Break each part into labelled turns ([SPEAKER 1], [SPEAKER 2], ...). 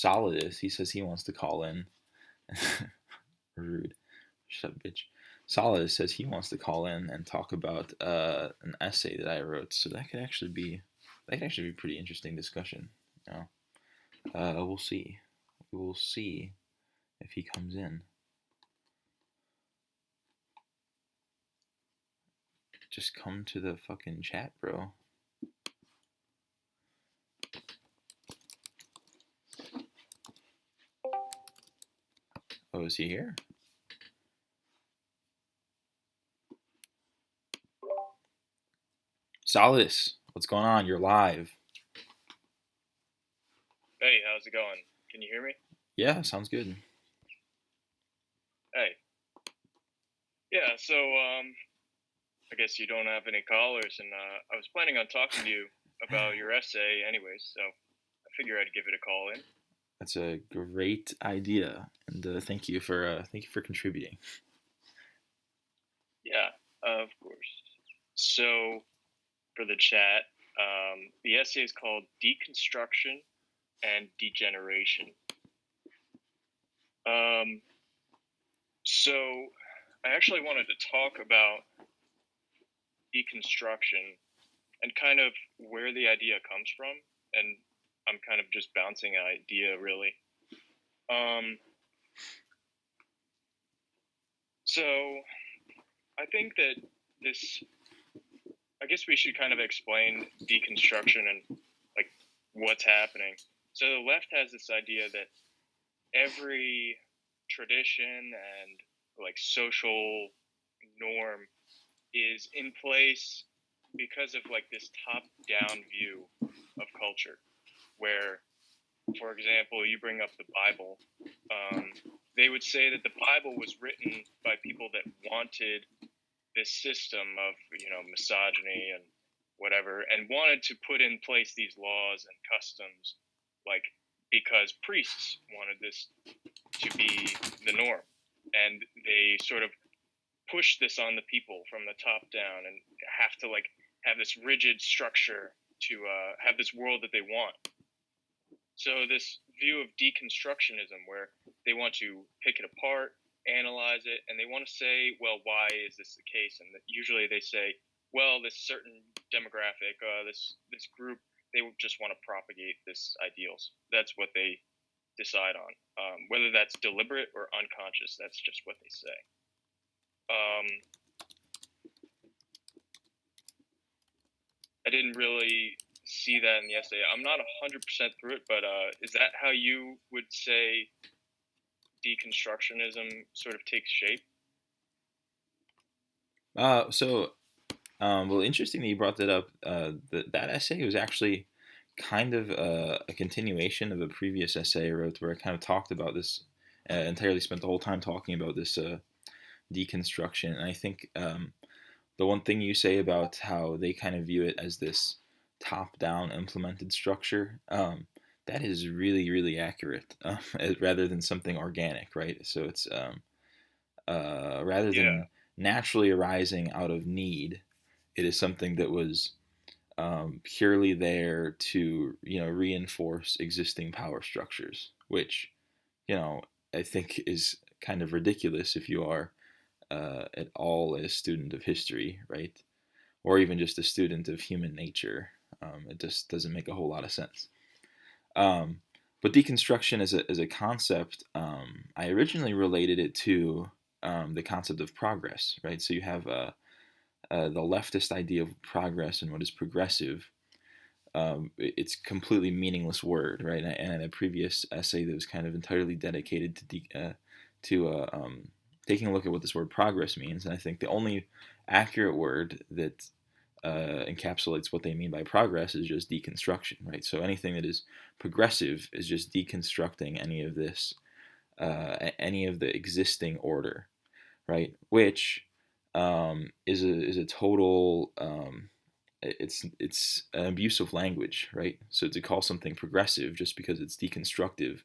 [SPEAKER 1] Solidus, he says he wants to call in. Rude. Shut up, bitch. Solidus says he wants to call in and talk about an essay that I wrote. So that could actually be pretty interesting discussion. You we'll see. We will see if he comes in. Just come to the fucking chat, bro. Oh, is he here? Solidus, what's going on? You're live.
[SPEAKER 2] Hey, how's it going? Can you hear me?
[SPEAKER 1] Yeah, sounds good.
[SPEAKER 2] Hey. Yeah, so I guess you don't have any callers, and I was planning on talking to you about your essay anyways, so I figure I'd give it a call in.
[SPEAKER 1] That's a great idea, and thank you for contributing.
[SPEAKER 2] Yeah, of course. So for the chat, the essay is called Deconstruction and Degeneration. So I actually wanted to talk about deconstruction and kind of where the idea comes from, and I'm kind of just bouncing an idea really. So I think that I guess we should kind of explain deconstruction and like what's happening. So the left has this idea that every tradition and like social norm is in place because of like this top-down view of culture, where, for example, you bring up the Bible. They would say that the Bible was written by people that wanted this system of misogyny and whatever, and wanted to put in place these laws and customs, like because priests wanted this to be the norm, and they sort of push this on the people from the top down, and have to like have this rigid structure to have this world that they want. So this view of deconstructionism, where they want to pick it apart, analyze it, and they want to say, well, why is this the case? And usually they say, well, this certain demographic, this group, they just want to propagate this ideals. That's what they decide on. Whether that's deliberate or unconscious, that's just what they say. I didn't really see that in the essay. I'm not 100% through it, but is that how you would say deconstructionism sort of takes shape?
[SPEAKER 1] Well, interesting that you brought that up. That essay was actually kind of a continuation of a previous essay I wrote where I kind of talked about this, entirely spent the whole time talking about this deconstruction. And I think the one thing you say about how they kind of view it as this top-down implemented structure, that is really, really accurate, rather than something organic, right? So it's rather than naturally arising out of need, it is something that was purely there to reinforce existing power structures, which I think is kind of ridiculous if you are at all a student of history, right? Or even just a student of human nature. It just doesn't make a whole lot of sense. But deconstruction as a concept, I originally related it to the concept of progress, right? So you have the leftist idea of progress and what is progressive. It's a completely meaningless word, right? And a previous essay that was kind of entirely dedicated to taking a look at what this word progress means. And I think the only accurate word that encapsulates what they mean by progress is just deconstruction, right? So anything that is progressive is just deconstructing any of this, any of the existing order, right? Which is a total it's an abuse of language, right? So to call something progressive just because it's deconstructive,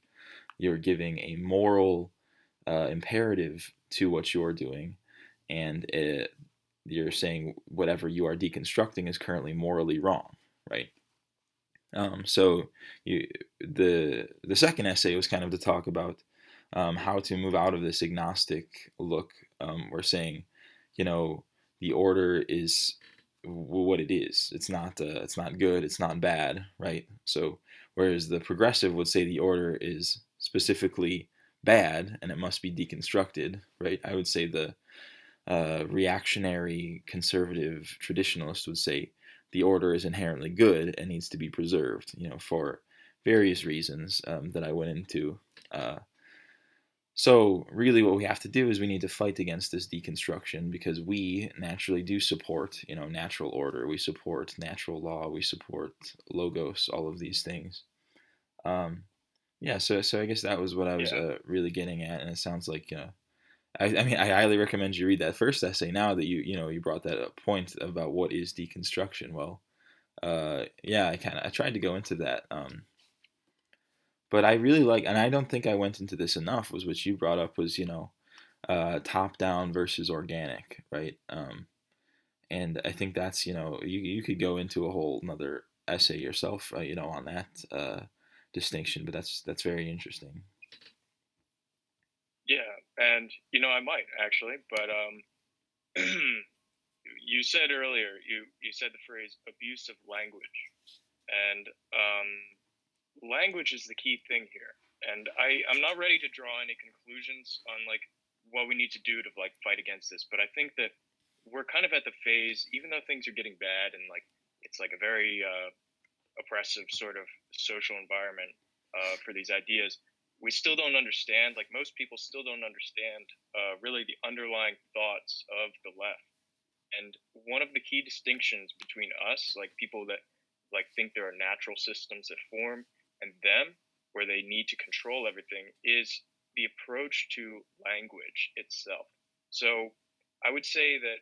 [SPEAKER 1] you're giving a moral imperative to what you're doing, and you're saying whatever you are deconstructing is currently morally wrong, right? So you, the second essay was kind of to talk about how to move out of this agnostic look. We're saying, you know, the order is what it is. It's not good. It's not bad, right? So whereas the progressive would say the order is specifically bad and it must be deconstructed, right? I would say the reactionary conservative traditionalist would say the order is inherently good and needs to be preserved, for various reasons that I went into. Uh, so really what we have to do is we need to fight against this deconstruction because we naturally do support, natural order. We support natural law. We support logos, all of these things. Um, yeah, so I guess that was what I was
[SPEAKER 2] Yeah,
[SPEAKER 1] really getting at, and it sounds like I mean, I highly recommend you read that first essay. Now that you brought that up point about what is deconstruction. Well, yeah, I tried to go into that, but I really like, and I don't think I went into this enough. Was what you brought up was top down versus organic, right? And I think that's you could go into a whole another essay yourself, on that distinction. But that's very interesting.
[SPEAKER 2] yeah, and I might actually, but you said earlier, you said the phrase abusive language, and language is the key thing here. And I'm not ready to draw any conclusions on like what we need to do to like fight against this, but I think that we're kind of at the phase, even though things are getting bad and like it's like a very oppressive sort of social environment for these ideas, we still don't understand. Like most people still don't understand really the underlying thoughts of the left. And one of the key distinctions between us, like people that like think there are natural systems that form, and them, where they need to control everything, is the approach to language itself. So I would say that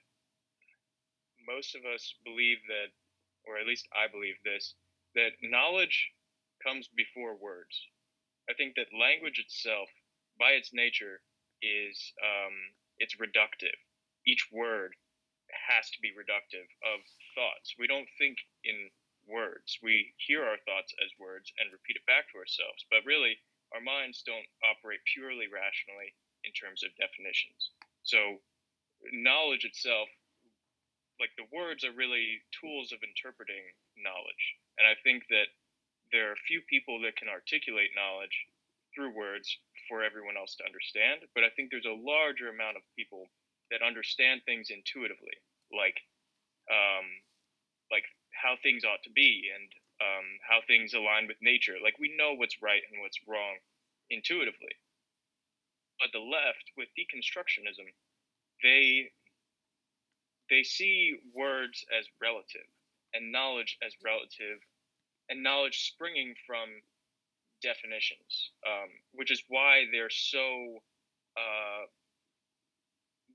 [SPEAKER 2] most of us believe that, or at least I believe this, that knowledge comes before words. I think that language itself, by its nature, is it's reductive. Each word has to be reductive of thoughts. We don't think in words. We hear our thoughts as words and repeat it back to ourselves. But really, our minds don't operate purely rationally in terms of definitions. So, knowledge itself, like the words, are really tools of interpreting knowledge. And I think that there are few people that can articulate knowledge through words for everyone else to understand. But I think there's a larger amount of people that understand things intuitively, like um, like how things ought to be and how things align with nature. Like we know what's right and what's wrong intuitively. But the left, with deconstructionism, they they see words as relative and knowledge as relative, and knowledge springing from definitions, which is why they're so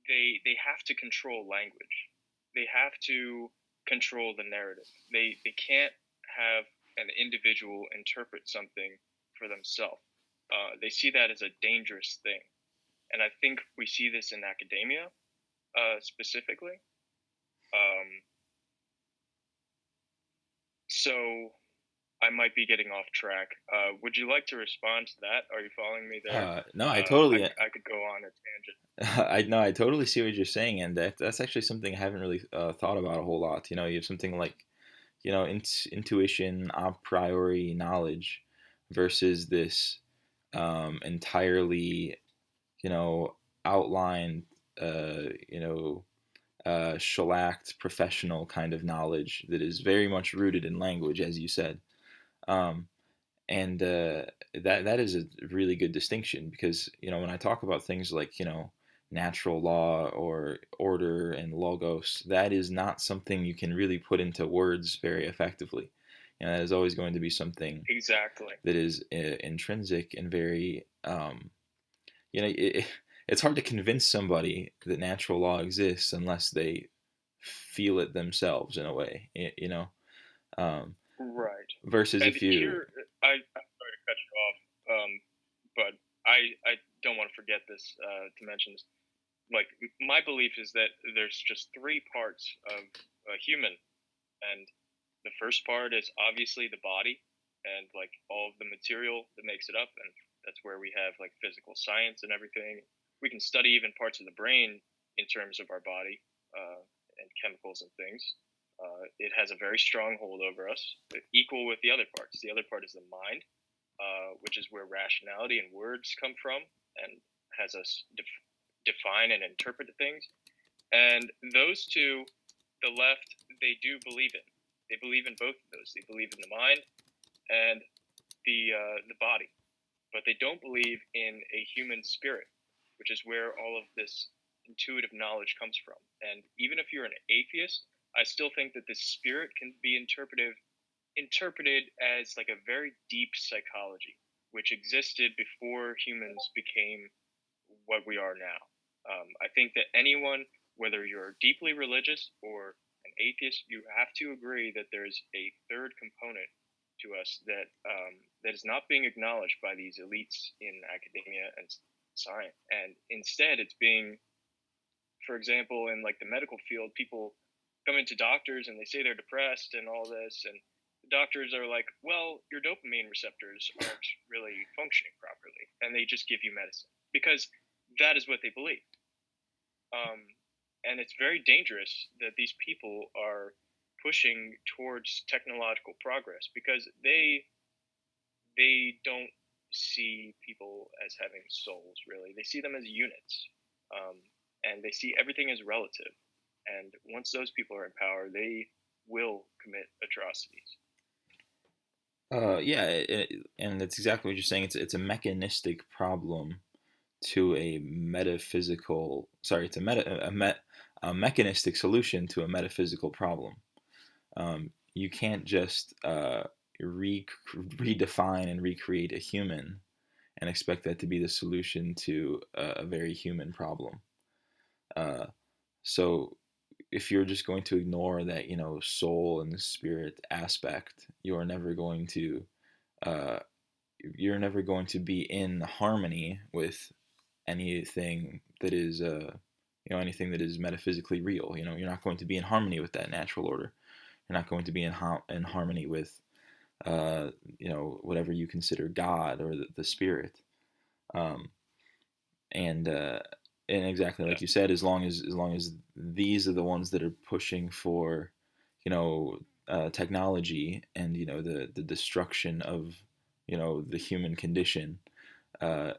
[SPEAKER 2] they have to control language. They have to control the narrative. They can't have an individual interpret something for themselves. They see that as a dangerous thing, and I think we see this in academia specifically. Um, so I might be getting off track. Would you like to respond to that? Are you following me there?
[SPEAKER 1] No, I totally,
[SPEAKER 2] I could go on a tangent.
[SPEAKER 1] I know, I totally see what you're saying, and that's actually something I haven't really thought about a whole lot. You have something like, intuition, a priori knowledge, versus this entirely, you know, outlined, shellacked professional kind of knowledge that is very much rooted in language, as you said. Um, and that is a really good distinction because when I talk about things like natural law or order and logos, that is not something you can really put into words very effectively. That is always going to be something
[SPEAKER 2] Exactly.
[SPEAKER 1] that is intrinsic and very it's hard to convince somebody that natural law exists unless they feel it themselves in a way, um,
[SPEAKER 2] Right.
[SPEAKER 1] versus
[SPEAKER 2] And
[SPEAKER 1] if you
[SPEAKER 2] here, I'm sorry to cut you off, but I don't want to forget this to mention this. Like, my belief is that there's just three parts of a human, and The first part is obviously the body and like all of the material that makes it up, and that's where we have like physical science and everything. We can study even parts of the brain in terms of our body and chemicals and things. It has a very strong hold over us, equal with the other parts. The other part is the mind, which is where rationality and words come from, and has us define and interpret things. And those two, the left, they do believe in. They believe in both of those. They believe in the mind and the body, but they don't believe in a human spirit, which is where all of this intuitive knowledge comes from. And even if you're an atheist, I still think that the spirit can be interpreted as like a very deep psychology, which existed before humans became what we are now. I think that anyone, whether you're deeply religious or an atheist, you have to agree that there's a third component to us that is not being acknowledged by these elites in academia and science, and instead it's being, for example, in like the medical field, people come into doctors and they say they're depressed and all this, and the doctors are like, well, your dopamine receptors aren't really functioning properly, and they just give you medicine because that is what they believe. And it's very dangerous that these people are pushing towards technological progress because they don't see people as having souls, really. They see them as units, and they see everything as relative. And once those people are in power, they will commit atrocities.
[SPEAKER 1] Yeah, and that's exactly what you're saying. It's a mechanistic problem to a metaphysical. Sorry, it's a mechanistic solution to a metaphysical problem. You can't just redefine and recreate a human and expect that to be the solution to a very human problem. Uh, so if you're just going to ignore that, soul and spirit aspect, uh, you're never going to be in harmony with anything that is anything that is metaphysically real. You're not going to be in harmony with that natural order. You're not going to be in harmony with uh, whatever you consider God or the spirit. Um, and uh, and exactly
[SPEAKER 2] Yeah,
[SPEAKER 1] like you said, as long as these are the ones that are pushing for, you know, technology and the destruction of the human condition, uh,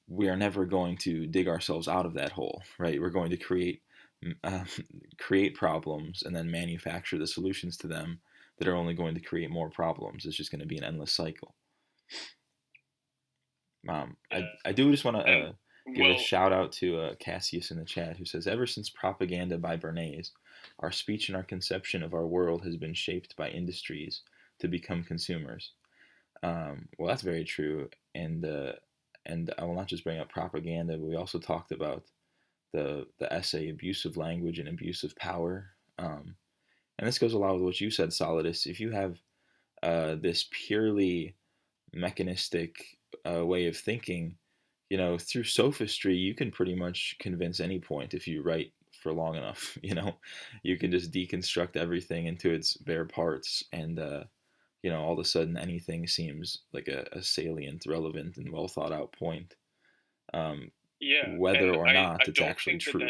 [SPEAKER 1] we are never going to dig ourselves out of that hole, right? We're going to uh, create problems and then manufacture the solutions to them that are only going to create more problems. It's just going to be an endless cycle. I
[SPEAKER 2] yeah.
[SPEAKER 1] do just want to
[SPEAKER 2] And
[SPEAKER 1] give a
[SPEAKER 2] well,
[SPEAKER 1] shout out to Cassius in the chat who says, ever since propaganda by Bernays, our speech and our conception of our world has been shaped by industries to become consumers. Well, that's very true, and I will not just bring up propaganda, but we also talked about the essay "Abuse of Language and Abuse of Power," and this goes a lot with what you said, Solidus. If you have this purely mechanistic way of thinking, through sophistry, you can pretty much convince any point if you write for long enough. You can just deconstruct everything into its bare parts, and all of a sudden anything seems like a salient, relevant, and well thought out point, um,
[SPEAKER 2] yeah,
[SPEAKER 1] whether
[SPEAKER 2] and
[SPEAKER 1] or
[SPEAKER 2] I
[SPEAKER 1] not it's
[SPEAKER 2] don't
[SPEAKER 1] actually
[SPEAKER 2] think that
[SPEAKER 1] true.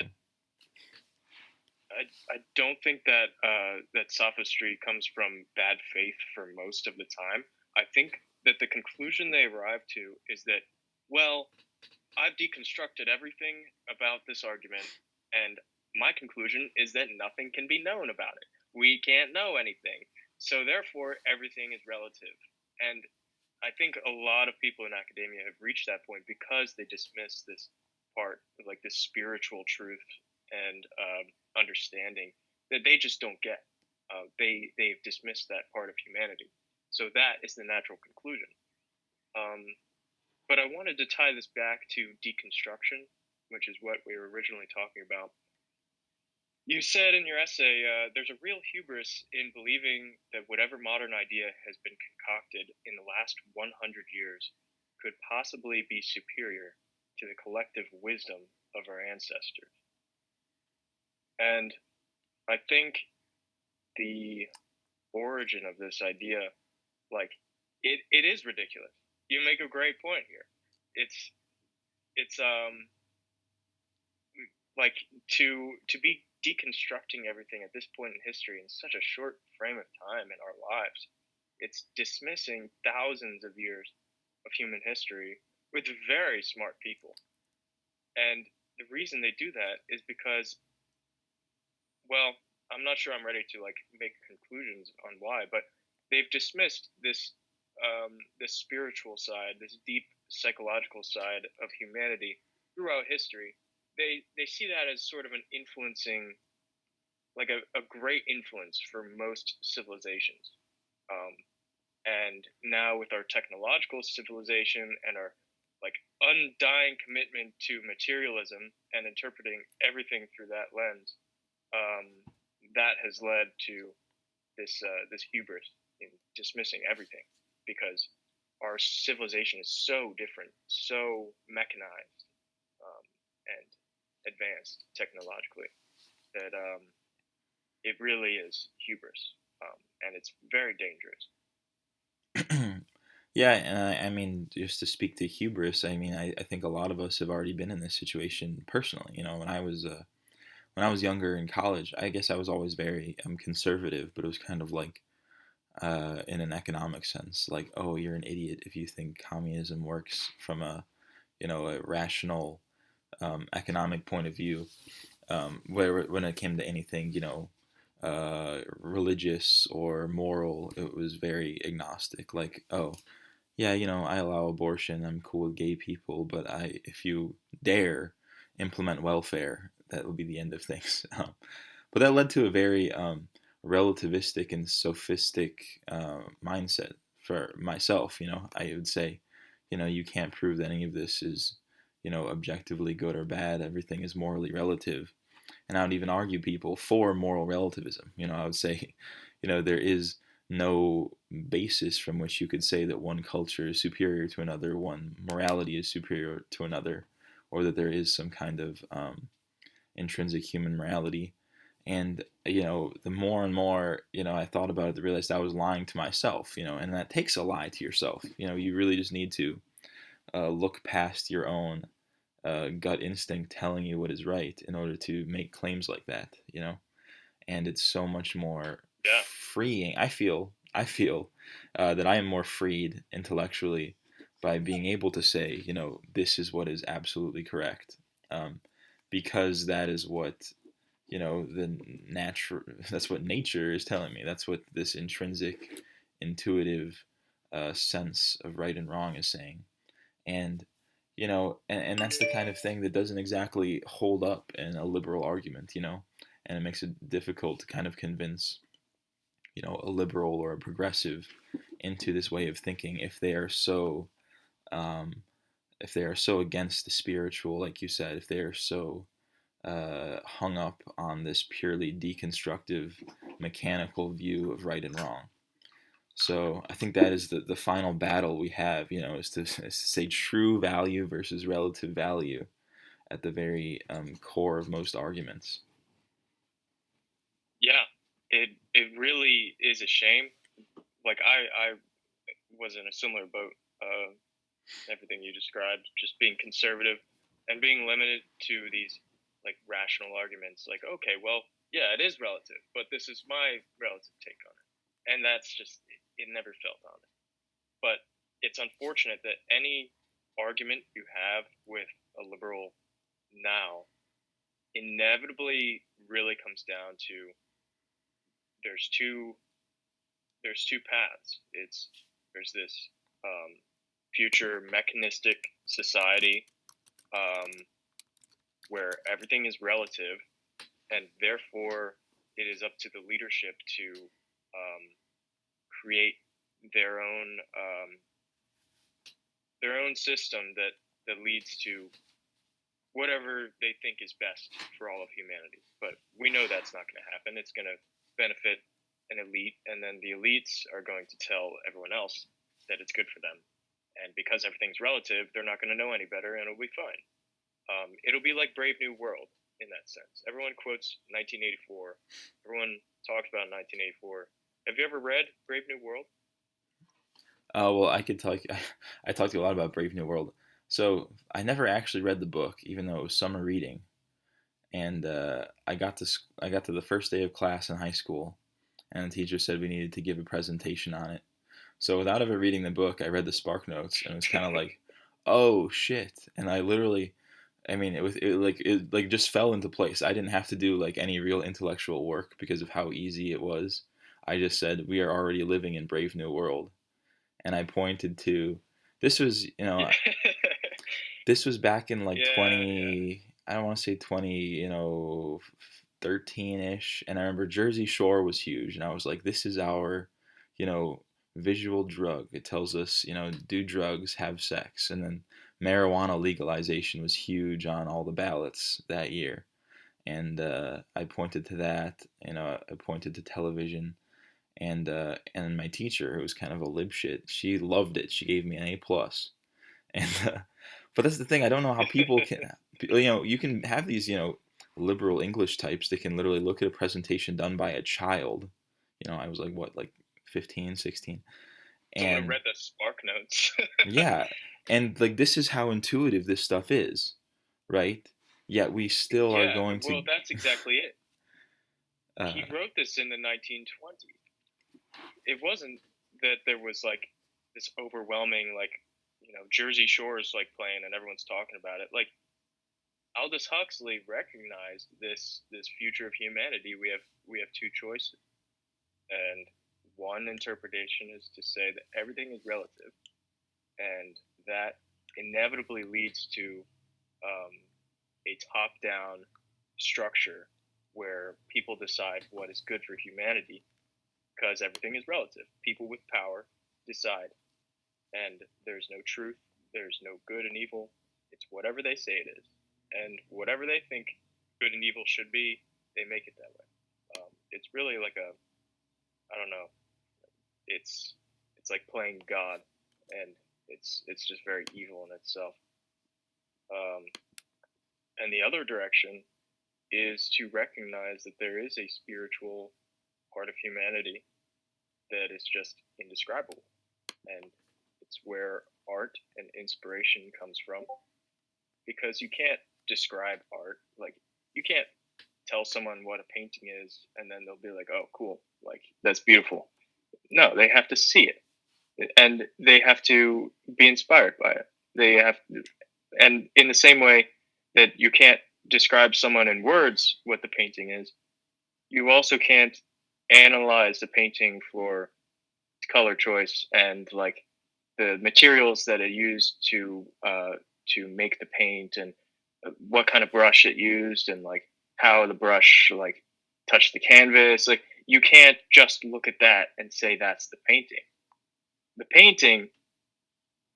[SPEAKER 2] I don't think that that sophistry comes from bad faith for most of the time. I think that the conclusion they arrive to is that, well, I've deconstructed everything about this argument, and my conclusion is that nothing can be known about it. We can't know anything. So therefore, everything is relative. And I think a lot of people in academia have reached that point because they dismiss this part of like this spiritual truth and understanding that they just don't get. They've dismissed that part of humanity. So that is the natural conclusion. Um, but I wanted to tie this back to deconstruction, which is what we were originally talking about. You said in your essay, there's a real hubris in believing that whatever modern idea has been concocted in the last 100 years could possibly be superior to the collective wisdom of our ancestors. And I think the origin of this idea, like it is ridiculous. You make a great point here. It's like to be deconstructing everything at this point in history in such a short frame of time in our lives. It's dismissing thousands of years of human history with very smart people. And the reason they do that is because, well, I'm not sure I'm ready to like make conclusions on why, but they've dismissed this spiritual side, this deep psychological side of humanity throughout history. They see that as sort of an influencing, like a great influence for most civilizations. Um, and now with our technological civilization and our like undying commitment to materialism and interpreting everything through that lens, um, that has led to this hubris in dismissing everything because our civilization is so different, so mechanized, and advanced technologically that it really is hubris, and it's very dangerous.
[SPEAKER 1] Yeah, and I mean, just to speak to hubris, I mean, I think a lot of us have already been in this situation personally. You know, when I was younger in college, I guess I was always very conservative, but it was kind of like in an economic sense, like, oh, you're an idiot if you think communism works from a a rational economic point of view. Where when it came to anything, religious or moral, it was very agnostic. Like, oh, yeah, I allow abortion. I'm cool with gay people, but if you dare implement welfare, that will be the end of things. But that led to a very relativistic and sophistic mindset for myself. I would say, you can't prove that any of this is, objectively good or bad. Everything is morally relative. And I would even argue people for moral relativism. I would say, there is no basis from which you could say that one culture is superior to another, one morality is superior to another, or that there is some kind of intrinsic human morality. And the more and more I thought about it, I realized I was lying to myself. And that takes a lie to yourself. You really just need to look past your own gut instinct telling you what is right in order to make claims like that. And it's so much more
[SPEAKER 2] Yeah,
[SPEAKER 1] freeing. I feel that I am more freed intellectually by being able to say, this is what is absolutely correct, um, because that is what the natural. That's what nature is telling me. That's what this intrinsic, intuitive sense of right and wrong is saying. And and that's the kind of thing that doesn't exactly hold up in a liberal argument. And it makes it difficult to kind of convince a liberal or a progressive into this way of thinking um, if they are so against the spiritual, like you said, if they are so hung up on this purely deconstructive mechanical view of right and wrong. So I think that is the final battle we have, is to say true value versus relative value at the very core of most arguments.
[SPEAKER 2] yeah. It really is a shame. Like I was in a similar boat. Everything you described, just being conservative and being limited to these like rational arguments. Like, okay, well, yeah, it is relative, but this is my relative take on it, and that's just it never felt honest. But it's unfortunate that any argument you have with a liberal now inevitably really comes down to there's two there's two paths. There's this um, future mechanistic society, um, where everything is relative, and therefore it is up to the leadership to create their own um, their own system that leads to whatever they think is best for all of humanity. But we know that's not going to happen. It's going to benefit an elite, and then the elites are going to tell everyone else that it's good for them. And because everything's relative, they're not going to know any better, and it'll be fine. It'll be like Brave New World in that sense. Everyone quotes 1984. Everyone talks about 1984. Have you ever read Brave New World?
[SPEAKER 1] Well, I could talk. I talked to you a lot about Brave New World. So I never actually read the book, even though it was summer reading. And I got to the first day of class in high school, and the teacher said we needed to give a presentation on it. So without ever reading the book, I read the Spark Notes, and it was kind of like, oh shit! And I literally, I mean, it like just fell into place. I didn't have to do like any real intellectual work because of how easy it was. I just said we are already living in Brave New World, and I pointed to this was
[SPEAKER 2] Yeah,
[SPEAKER 1] this was back in like
[SPEAKER 2] yeah, yeah.
[SPEAKER 1] 20, I don't want to say 20, 13ish, and I remember Jersey Shore was huge, and I was like, this is our, you know, visual drug. It tells us, do drugs, have sex, and then marijuana legalization was huge on all the ballots that year. And I pointed to that, I pointed to television, and my teacher, who was kind of a lib shit, she loved it. She gave me an A plus, and but that's the thing. I don't know how people can, you can have these, liberal English types that can literally look at a presentation done by a child. I was like what, like 15, 16,
[SPEAKER 2] Someone who
[SPEAKER 1] and
[SPEAKER 2] read the Spark Notes.
[SPEAKER 1] yeah, and like this is how intuitive this stuff is, right? Yet we still are
[SPEAKER 2] Yeah,
[SPEAKER 1] going to,
[SPEAKER 2] well, that's exactly it.
[SPEAKER 1] uh,
[SPEAKER 2] He wrote this in the 1920s. It wasn't that there was like this overwhelming like Jersey Shore's like playing and everyone's talking about it. Like Aldous Huxley recognized this future of humanity. We have two choices, and one interpretation is to say that everything is relative, and that inevitably leads to um, a top-down structure where people decide what is good for humanity because everything is relative. People with power decide, and there's no truth, there's no good and evil. It's whatever they say it is, and whatever they think good and evil should be, they make it that way. It's really like a, I don't know, it's like playing God, and it's just very evil in itself. Um, and the other direction is to recognize that there is a spiritual part of humanity that is just indescribable, and it's where art and inspiration comes from, because you can't describe art. Like, you can't tell someone what a painting is and then they'll be like, oh cool, like that's beautiful. No, they have to see it, and they have to be inspired by it. They have And in the same way that you can't describe someone in words what the painting is, you also can't analyze the painting for color choice and like the materials that it used to make the paint, and what kind of brush it used, and like how the brush like touched the canvas. Like, you can't just look at that and say that's the painting. The painting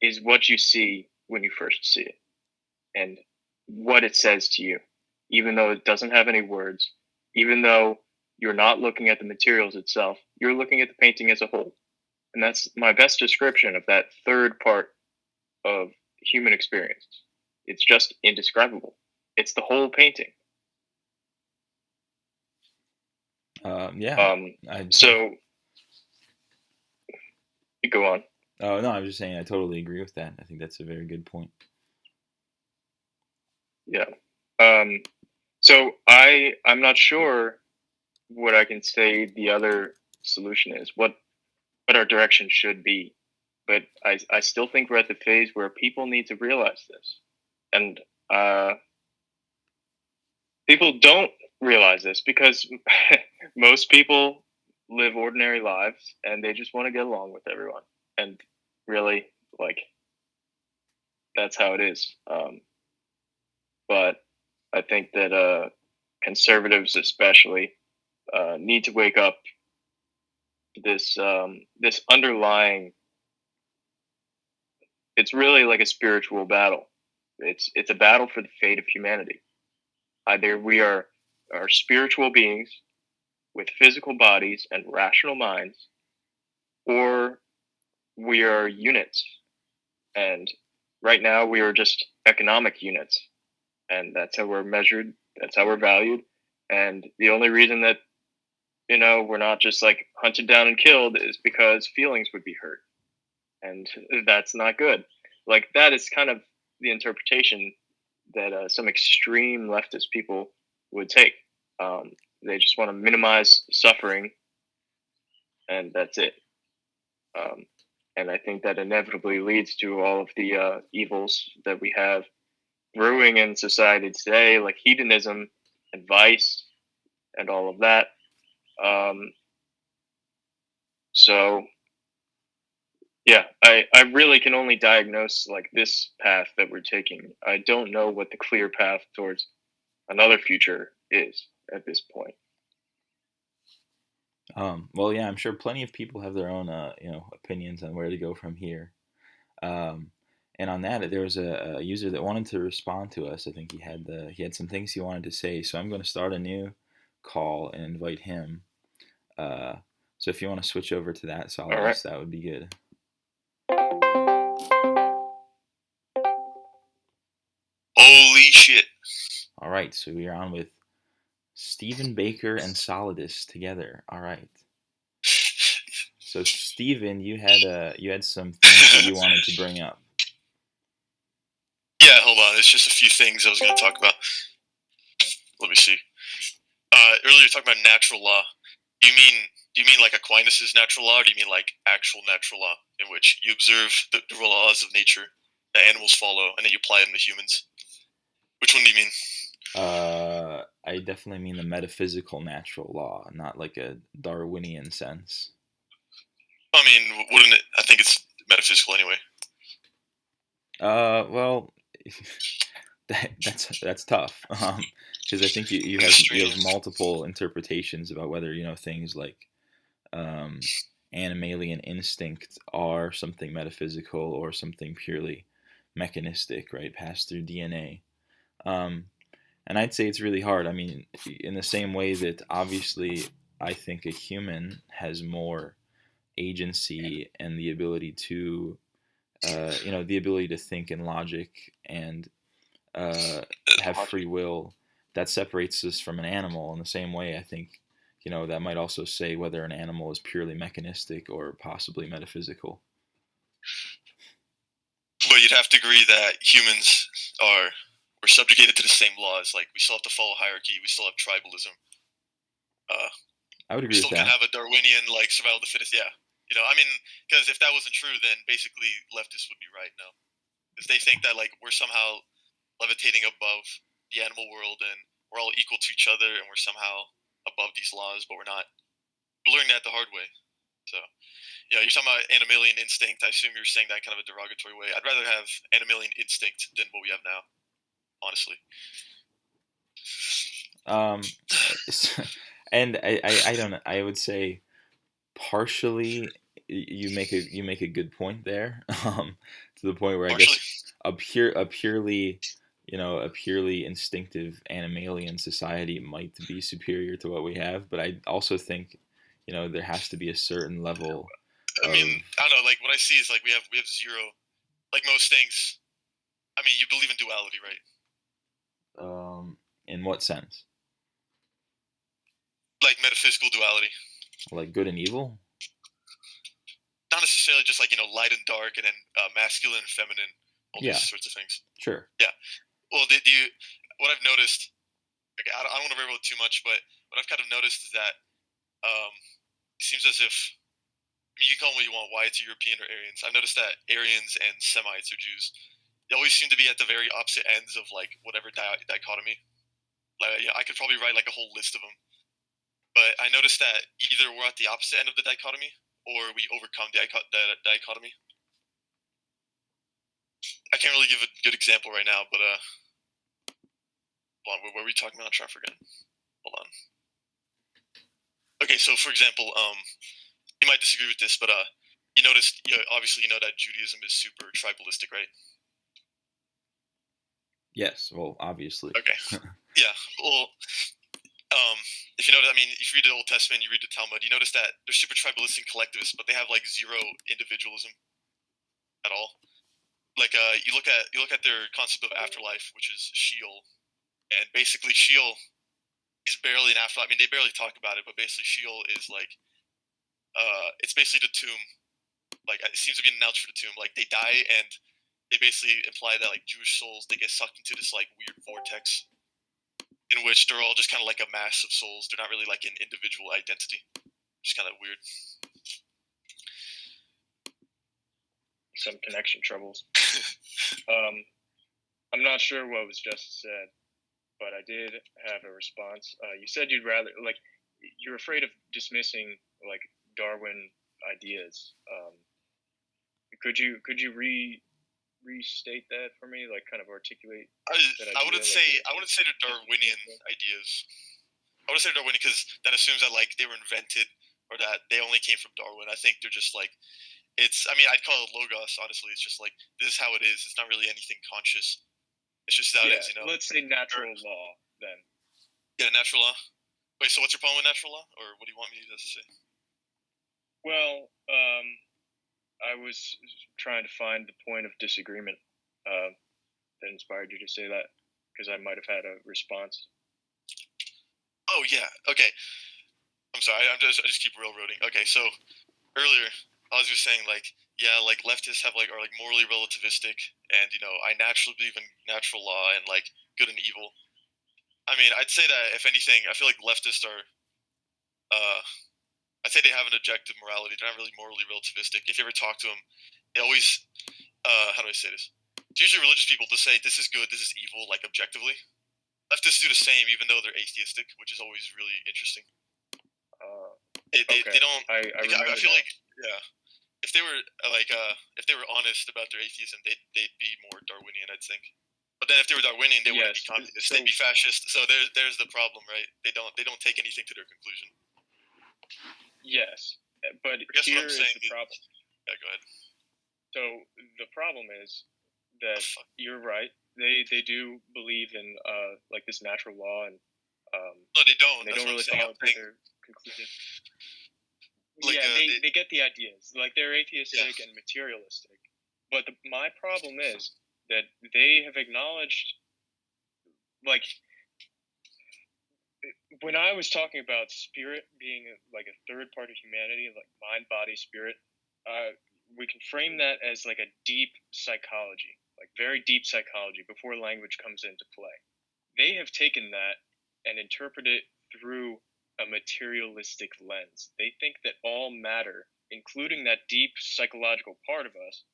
[SPEAKER 2] is what you see when you first see it, and what it says to you, even though it doesn't have any words, even though you're not looking at the materials itself, you're looking at the painting as a whole. And that's my best description of that third part of human experience. It's just indescribable. It's the whole painting.
[SPEAKER 1] yeah,
[SPEAKER 2] Um,
[SPEAKER 1] I,
[SPEAKER 2] so you go on.
[SPEAKER 1] oh no, I'm just saying I totally agree with that. I think that's a very good point.
[SPEAKER 2] Yeah. Um, so I'm not sure what I can say the other solution is. What our direction should be. But I still think we're at the phase where people need to realize this. And people don't realize this because most people live ordinary lives and they just want to get along with everyone. And really, like, that's how it is. But I think that conservatives, especially, need to wake up to this underlying. It's really like a spiritual battle. It's a battle for the fate of humanity. Either we are spiritual beings with physical bodies and rational minds, or we are units. And right now, we are just economic units, and that's how we're measured. That's how we're valued. And the only reason that we're not just like hunted down and killed is because feelings would be hurt, and that's not good. Like that is kind of the interpretation that some extreme leftist people would take. They just want to minimize suffering, and that's it. Um, and I think that inevitably leads to all of the evils that we have brewing in society today, like hedonism and vice and all of that. Um, so yeah, I really can only diagnose like this path that we're taking. I don't know what the clear path towards another future is at this point.
[SPEAKER 1] Well, yeah, I'm sure plenty of people have their own, opinions on where to go from here. Um, and on that, there was a user that wanted to respond to us. I think he had some things he wanted to say. So I'm going to start a new call and invite him. Uh, so if you want to switch over to that
[SPEAKER 2] All right.
[SPEAKER 1] solidus, that would be good.
[SPEAKER 3] Holy shit.
[SPEAKER 1] All right, so we are on with Stephen Baker and Solidus together. All right. So Stephen, you had some things that you wanted to bring up.
[SPEAKER 3] Yeah, hold on. It's just a few things I was going to talk about. Let me see. Earlier you were talking about natural law. Do you mean like Aquinas' natural law, or do you mean like actual natural law, in which you observe the laws of nature that animals follow, and then you apply them to humans? Which one do you mean?
[SPEAKER 1] I definitely mean the metaphysical natural law, not like a Darwinian sense.
[SPEAKER 3] I mean, wouldn't it? I think it's metaphysical anyway.
[SPEAKER 1] Well, that's tough. Because I think you have multiple interpretations about whether things like um, animalian instinct are something metaphysical or something purely mechanistic, right? Passed through DNA. Um, and I'd say it's really hard. I mean, in the same way that obviously I think a human has more agency and the ability to, the ability to think in logic and have free will, that separates us from an animal. In the same way, I think, that might also say whether an animal is purely mechanistic or possibly metaphysical.
[SPEAKER 3] But you'd have to agree that humans we're subjugated to the same laws. Like, we still have to follow hierarchy. We still have tribalism.
[SPEAKER 1] I would
[SPEAKER 3] We
[SPEAKER 1] agree
[SPEAKER 3] still
[SPEAKER 1] with
[SPEAKER 3] can
[SPEAKER 1] that.
[SPEAKER 3] have a Darwinian like survival of the fittest. Yeah, I mean, because if that wasn't true, then basically leftists would be right now, because they think that like we're somehow levitating above the animal world and we're all equal to each other and we're somehow above these laws, but we're not. We learned that the hard way. So, you're talking about animalian instinct. I assume you're saying that in kind of a derogatory way. I'd rather have animalian instinct than what we have now, honestly.
[SPEAKER 1] And I don't know. I would say partially you make a good point there. To the point where I
[SPEAKER 3] Partially.
[SPEAKER 1] guess a purely instinctive animalian society might be superior to what we have, but I also think there has to be a certain level
[SPEAKER 3] I mean,
[SPEAKER 1] of
[SPEAKER 3] I don't know. Like, what I see is like we have zero. Like most things. I mean, you believe in duality, right?
[SPEAKER 1] in what sense?
[SPEAKER 3] Like metaphysical duality.
[SPEAKER 1] Like good and evil?
[SPEAKER 3] Not necessarily just like light and dark, and then masculine and feminine, all
[SPEAKER 1] Yeah,
[SPEAKER 3] these sorts of things.
[SPEAKER 1] sure.
[SPEAKER 3] Yeah. Well, did you? What I've noticed. Okay, I don't want to reveal too much, but what I've kind of noticed is that it seems as if, I mean, you can call them what you want, whites or European or Aryans. I've noticed that Aryans and Semites or Jews, they always seem to be at the very opposite ends of like whatever dichotomy. Like, I could probably write like a whole list of them, but I noticed that either we're at the opposite end of the dichotomy or we overcome the dichotomy. I can't really give a good example right now, but hold on, what were we talking about? I'm trying to forget. Hold on. Okay, so for example, you might disagree with this, but you noticed, obviously, that Judaism is super tribalistic, right?
[SPEAKER 1] Yes, well, obviously.
[SPEAKER 3] Okay. Yeah. Well, if you notice, I mean, if you read the Old Testament, you read the Talmud, you notice that they're super tribalistic and collectivist, but they have like zero individualism at all. Like, you look at their concept of afterlife, which is Sheol, and basically Sheol is barely an afterlife. I mean, they barely talk about it, but basically Sheol is like it's basically the tomb. Like it seems to be an analogy for the tomb. Like they die and they basically imply that like Jewish souls they get sucked into this like weird vortex in which they're all just kind of like a mass of souls. They're not really like an individual identity. Just kind of weird.
[SPEAKER 2] Some connection troubles. I'm not sure what was just said, but I did have a response. You said you'd rather like you're afraid of dismissing like Darwin ideas. Could you restate that for me? Like, kind of articulate that idea?
[SPEAKER 3] I wouldn't say they're Darwinian ideas. I would say Darwinian because that assumes that like they were invented or that they only came from Darwin. I think they're just like it's. I mean, I'd call it logos. Honestly, it's just like this is how it is. It's not really anything conscious. It's just how it is. You know.
[SPEAKER 2] Let's say natural law then.
[SPEAKER 3] Yeah, natural law. Wait, so what's your problem with natural law, or what do you want me to say?
[SPEAKER 2] Well, I was trying to find the point of disagreement that inspired you to say that, because I might have had a response.
[SPEAKER 3] Oh yeah. Okay. I'm sorry. I just keep railroading. Okay. So earlier, I was just saying like yeah, like leftists have like are like morally relativistic, and you know I naturally believe in natural law and like good and evil. I mean, I'd say that if anything, I feel like leftists are. I'd say they have an objective morality. They're not really morally relativistic. If you ever talk to them, they always. How do I say this? It's usually religious people to say this is good, this is evil, like objectively. Leftists do the same, even though they're atheistic, which is always really interesting. They don't. I feel like yeah. If they were if they were honest about their atheism, they'd be more Darwinian, I'd think. But then if they were Darwinian, they wouldn't be communist. They'd be fascist. So there's the problem, right? They don't take anything to their conclusion.
[SPEAKER 2] Yes, but here is the problem.
[SPEAKER 3] Yeah, go ahead.
[SPEAKER 2] So the problem is that you're right. They do believe in like this natural law, and
[SPEAKER 3] no, they don't.
[SPEAKER 2] They don't really follow their conclusion.
[SPEAKER 3] Like,
[SPEAKER 2] they get the ideas. Like they're atheistic and materialistic. But my problem is that they have acknowledged, like, when I was talking about spirit being like a third part of humanity, like mind, body, spirit, we can frame that as like a deep psychology, like very deep psychology before language comes into play. They have taken that and interpreted it through a materialistic lens. They think that all matter, including that deep psychological part of us,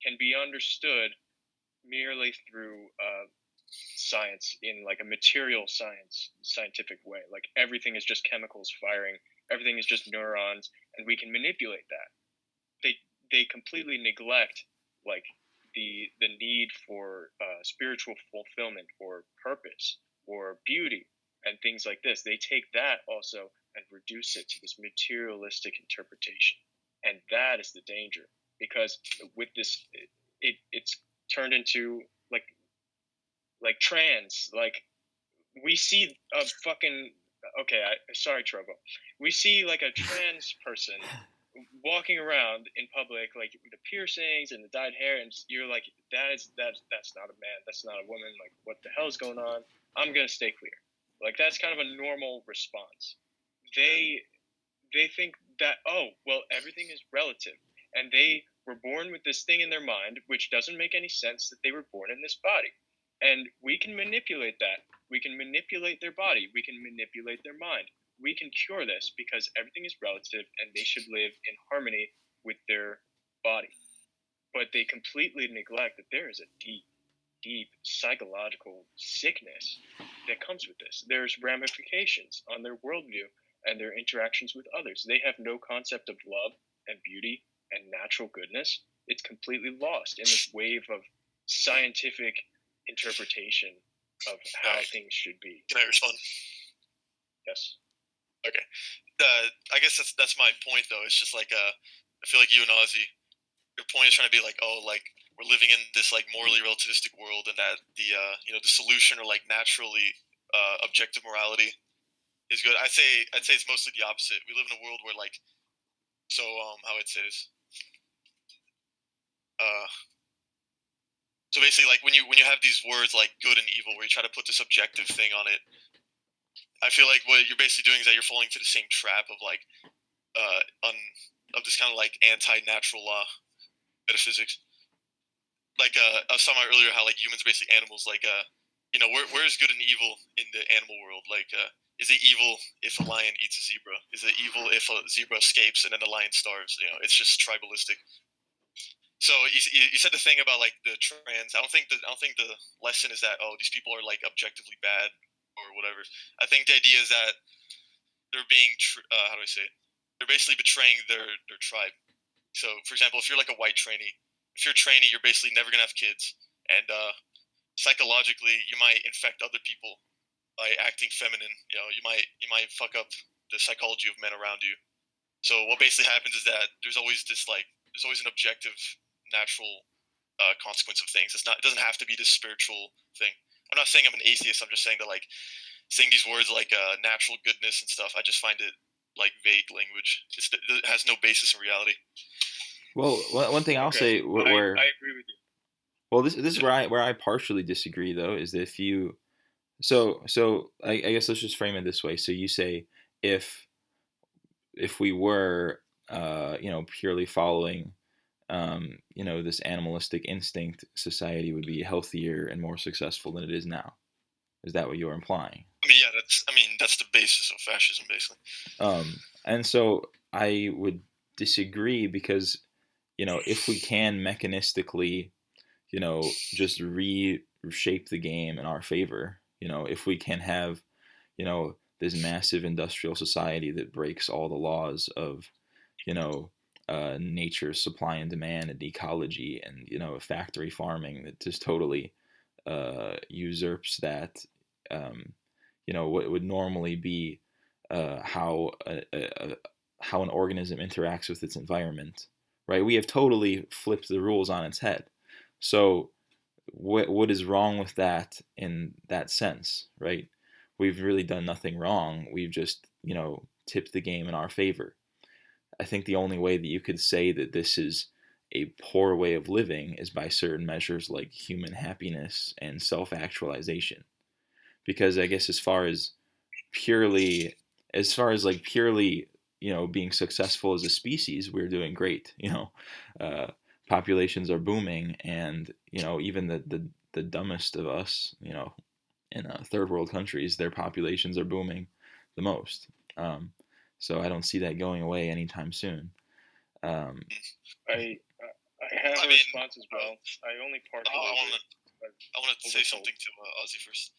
[SPEAKER 2] can be understood merely through science in like a material scientific way. Like everything is just chemicals firing, everything is just neurons, and we can manipulate that. They completely neglect like the need for spiritual fulfillment or purpose or beauty and things like this. They take that also and reduce it to this materialistic interpretation, and that is the danger, because with this it's turned into like trans. Like we see a fucking sorry Trovo, we see like a trans person walking around in public, like with the piercings and the dyed hair, and you're like, that's not a man, that's not a woman. Like, what the hell is going on? I'm gonna stay clear. Like, that's kind of a normal response. They think that, oh well, everything is relative, and they were born with this thing in their mind, which doesn't make any sense that they were born in this body, and we can manipulate that. We can manipulate their body. We can manipulate their mind. We can cure this because everything is relative and they should live in harmony with their body. But they completely neglect that there is a deep, deep psychological sickness that comes with this. There's ramifications on their worldview and their interactions with others. They have no concept of love and beauty and natural goodness. It's completely lost in this wave of scientific interpretation of how things should be.
[SPEAKER 3] Can I respond?
[SPEAKER 2] Yes.
[SPEAKER 3] Okay. I guess that's my point, though. It's just like I feel like you and Ozzy, your point is trying to be like, oh, like we're living in this like morally relativistic world, and that the the solution or like naturally objective morality is good. I'd say it's mostly the opposite. We live in a world where like, so how I'd say this. So basically, like when you have these words like good and evil, where you try to put this objective thing on it, I feel like what you're basically doing is that you're falling into the same trap of like of this kind of like anti-natural law metaphysics. Like I was talking about earlier how like humans are basically animals. Like where's good and evil in the animal world? Like is it evil if a lion eats a zebra? Is it evil if a zebra escapes and then the lion starves? It's just tribalistic. So you said the thing about like the trans. I don't think the lesson is that these people are like objectively bad or whatever. I think the idea is that they're being how do I say it? They're basically betraying their tribe. So for example, if you're like a white trainee, if you're a trainee, you're basically never gonna have kids, and psychologically you might infect other people by acting feminine. You might fuck up the psychology of men around you. So what basically happens is that there's always an objective natural consequence of things. It doesn't have to be this spiritual thing. I'm not saying I'm an atheist. I'm just saying that like saying these words like natural goodness and stuff. I just find it like vague language. It has no basis in reality.
[SPEAKER 1] Well, one thing I'll
[SPEAKER 2] Okay,
[SPEAKER 1] say where
[SPEAKER 2] I agree with you.
[SPEAKER 1] well, this is where I partially disagree though is that if you I guess let's just frame it this way. So you say if we were purely following this animalistic instinct, society would be healthier and more successful than it is now. Is that what you're implying?
[SPEAKER 3] That's the basis of fascism, basically.
[SPEAKER 1] And so I would disagree because if we can mechanistically just reshape the game in our favor, if we can have this massive industrial society that breaks all the laws of nature's supply and demand and ecology and factory farming that just totally usurps that what would normally be how an organism interacts with its environment, right? We have totally flipped the rules on its head. So what is wrong with that in that sense, right? We've really done nothing wrong. We've just tipped the game in our favor. I think the only way that you could say that this is a poor way of living is by certain measures like human happiness and self-actualization. Because I guess as far as like purely being successful as a species, we're doing great. Uh, populations are booming, and even the dumbest of us, in third world countries, their populations are booming the most. So I don't see that going away anytime soon. Um,
[SPEAKER 2] I I have a response as well. I only partially agree.
[SPEAKER 3] I want to say something to Ozzy first.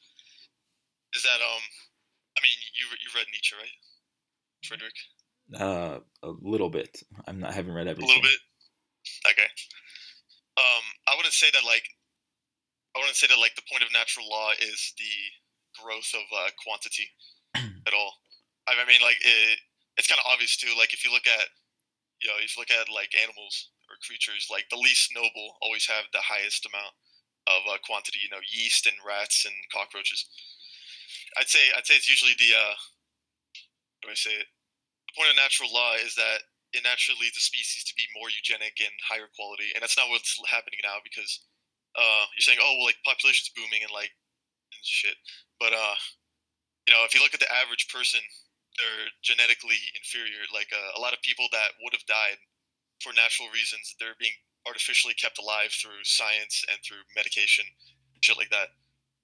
[SPEAKER 3] Is that you read Nietzsche, right, Frederick?
[SPEAKER 1] a little bit. I haven't read everything.
[SPEAKER 3] A little bit. Okay. I wouldn't say that like the point of natural law is the growth of quantity at all. I mean, like it's kind of obvious too. Like if you look at like animals or creatures, like the least noble always have the highest amount of quantity. Yeast and rats and cockroaches. I'd say it's usually the how do I say it? The point of natural law is that it naturally leads a species to be more eugenic and higher quality, and that's not what's happening now because you're saying, oh well, like population's booming and like and shit, but if you look at the average person, they're genetically inferior. Like a lot of people that would have died for natural reasons, they're being artificially kept alive through science and through medication, shit like that.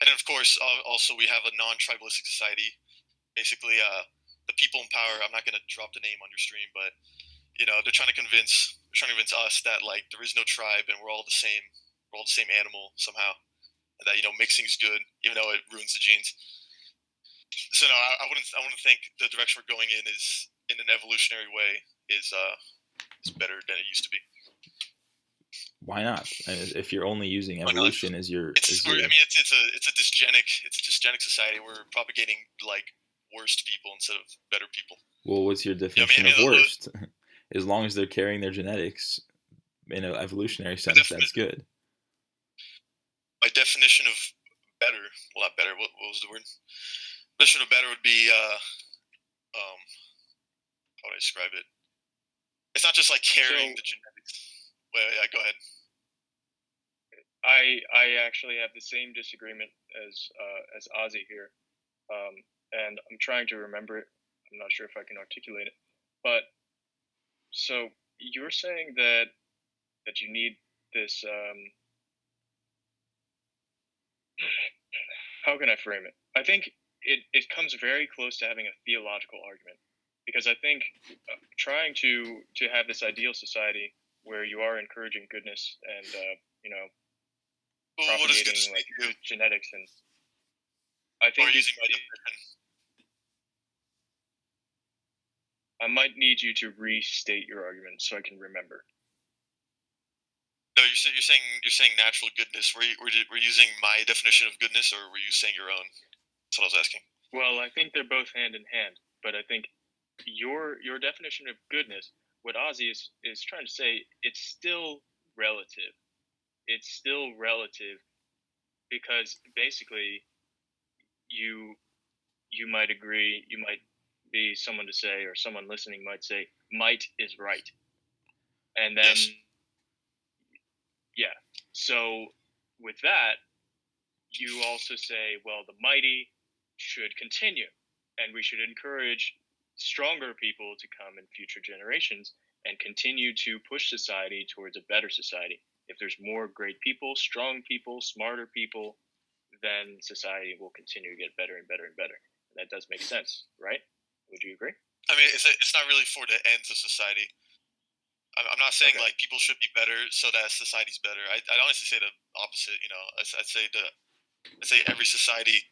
[SPEAKER 3] And then of course, also we have a non-tribalistic society. Basically, the people in power. I'm not going to drop the name on your stream, but they're trying to convince us that like there is no tribe and we're all the same. We're all the same animal somehow. And that mixing's good, even though it ruins the genes. So no, I wouldn't think the direction we're going in is in an evolutionary way is better than it used to be.
[SPEAKER 1] Why not? If you're only using evolution as your,
[SPEAKER 3] it's a dysgenic society. We're propagating like worst people instead of better people.
[SPEAKER 1] Well, what's your definition of worst? As long as they're carrying their genetics in an evolutionary sense, that's good.
[SPEAKER 3] My definition of better, well, not better. What was the word? Definition of better would be how would I describe it? It's not just like carrying the genetics. Well, yeah, go ahead.
[SPEAKER 2] I actually have the same disagreement as Ozzy here, and I'm trying to remember it. I'm not sure if I can articulate it, but so you're saying that you need this. How can I frame it? I think it comes very close to having a theological argument, because I think trying to have this ideal society where you are encouraging goodness and you know
[SPEAKER 3] Well, what does goodness
[SPEAKER 2] propagating
[SPEAKER 3] mean
[SPEAKER 2] like
[SPEAKER 3] to you?
[SPEAKER 2] good genetics, and I
[SPEAKER 3] Or
[SPEAKER 2] think
[SPEAKER 3] using my definition?
[SPEAKER 2] I might need you to restate your argument so I can remember.
[SPEAKER 3] No, you're saying natural goodness. Were you using my definition of goodness, or were you saying your own? That's what I was asking.
[SPEAKER 2] Well, I think they're both hand in hand, but I think your definition of goodness, what Ozzy is trying to say, it's still relative. It's still relative because basically you you might agree, you might be someone to say, or someone listening might say, might is right, and then
[SPEAKER 3] Yes.
[SPEAKER 2] yeah. So with that, you also say, well, the mighty should continue, and we should encourage stronger people to come in future generations and continue to push society towards a better society. If there's more great people, strong people, smarter people, then society will continue to get better and better and better. And that does make sense, right? Would you agree?
[SPEAKER 3] I mean, it's not really for the ends of society. I'm not saying
[SPEAKER 2] Okay.
[SPEAKER 3] like people should be better so that society's better. I'd honestly say the opposite. I'd say every society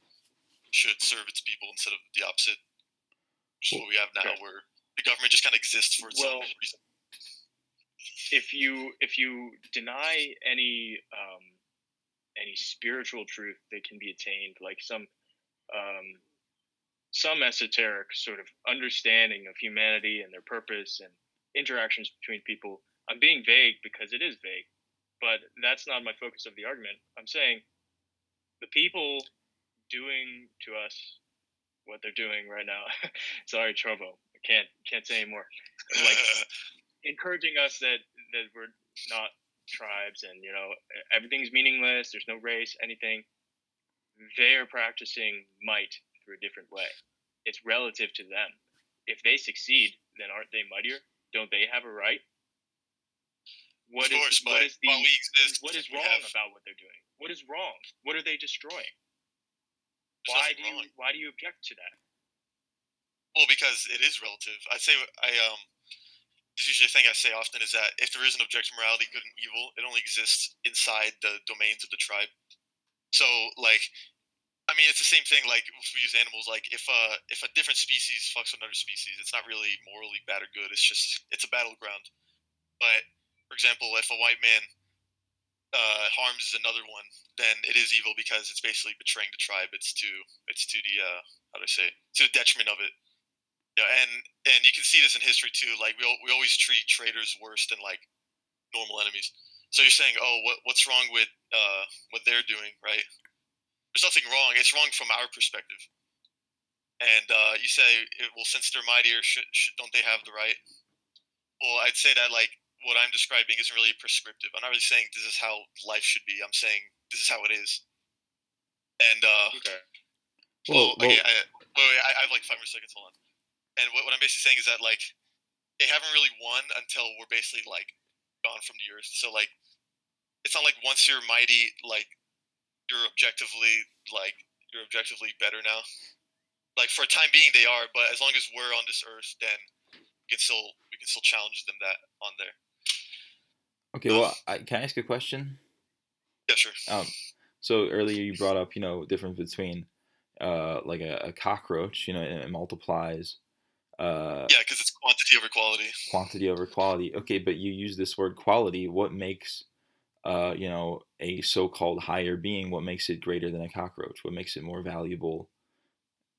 [SPEAKER 3] should serve its people instead of the opposite, which is
[SPEAKER 1] Well,
[SPEAKER 3] what we have now,
[SPEAKER 2] okay.
[SPEAKER 3] where the government just kind of exists for its own
[SPEAKER 2] Well,
[SPEAKER 3] reason.
[SPEAKER 2] if you deny any spiritual truth that can be attained, like some esoteric sort of understanding of humanity and their purpose and interactions between people. I'm being vague because it is vague, but that's not my focus of the argument. I'm saying the people doing to us what they're doing right now. Sorry, Trovo, I can't say anymore. Like encouraging us that we're not tribes, and everything's meaningless. There's no race, anything. They're practicing might through a different way. It's relative to them. If they succeed, then aren't they mightier? Don't they have a right?
[SPEAKER 3] Of course, but while we exist,
[SPEAKER 2] what is
[SPEAKER 3] we
[SPEAKER 2] wrong
[SPEAKER 3] have.
[SPEAKER 2] about what they're doing? What is wrong? What are they destroying?
[SPEAKER 3] There's nothing wrong.
[SPEAKER 2] Why do you object to that?
[SPEAKER 3] Well, because it is relative. I'd say It's usually a thing I say often is that if there is an objective morality, good and evil, it only exists inside the domains of the tribe. So, like, I mean, it's the same thing. Like, if we use animals, like if a different species fucks with another species, it's not really morally bad or good. It's a battleground. But for example, if a white man harms another one, then it is evil because it's basically betraying the tribe. It's to the how do I say it? To the detriment of it. Yeah, and you can see this in history too. Like we always treat traitors worse than like normal enemies. So you're saying, oh, what's wrong with what they're doing, right? There's nothing wrong. It's wrong from our perspective. And you say, well, since they're mightier, don't they have the right? Well, I'd say that like what I'm describing isn't really prescriptive. I'm not really saying this is how life should be. I'm saying this is how it is. And
[SPEAKER 2] Okay.
[SPEAKER 3] well, okay, I have like 5 more seconds. Hold on. And what I'm basically saying is that like they haven't really won until we're basically like gone from the earth. So like it's not like once you're mighty, like you're objectively like you're objectively better now. Like for a time being, they are, but as long as we're on this earth, then we can still challenge them that on there.
[SPEAKER 1] Okay, well, can I ask a question?
[SPEAKER 3] Yeah, sure.
[SPEAKER 1] So earlier you brought up, difference between, like a cockroach, it multiplies,
[SPEAKER 3] Yeah, because it's quantity over quality.
[SPEAKER 1] quantity over quality. Okay, but you use this word quality. What makes, a so-called higher being? What makes it greater than a cockroach? What makes it more valuable?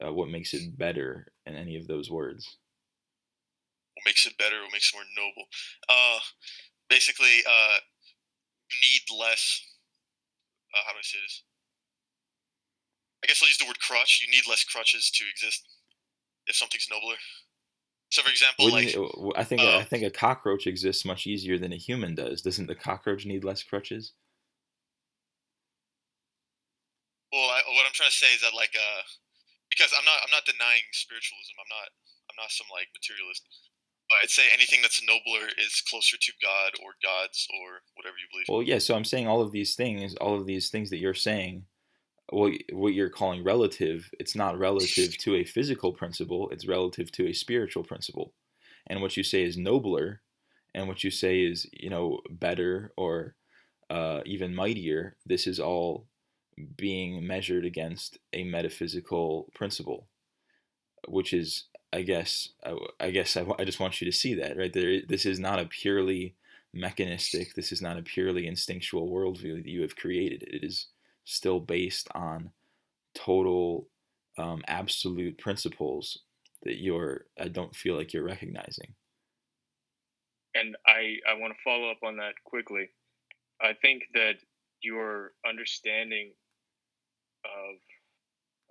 [SPEAKER 1] What makes it better in any of those words?
[SPEAKER 3] What makes it better? What makes it more noble? Basically, you need less. How do I say this? I guess I'll use the word crutch. You need less crutches to exist if something's nobler. So, for example,
[SPEAKER 1] Wouldn't
[SPEAKER 3] like
[SPEAKER 1] it, I think a cockroach exists much easier than a human does. Doesn't the cockroach need less crutches?
[SPEAKER 3] well, what I'm trying to say is that like because I'm not denying spiritualism. I'm not some like materialist. I'd say anything that's nobler is closer to God or gods or whatever you believe.
[SPEAKER 1] Well, yeah. So I'm saying all of these things that you're saying, what you're calling relative, it's not relative to a physical principle. It's relative to a spiritual principle. And what you say is nobler, and what you say is better or even mightier. This is all being measured against a metaphysical principle, which is, I just want you to see that right there. This is not a purely mechanistic. This is not a purely instinctual worldview that you have created. It is still based on total, absolute principles that I don't feel like you're recognizing.
[SPEAKER 2] And I want to follow up on that quickly. I think that your understanding of,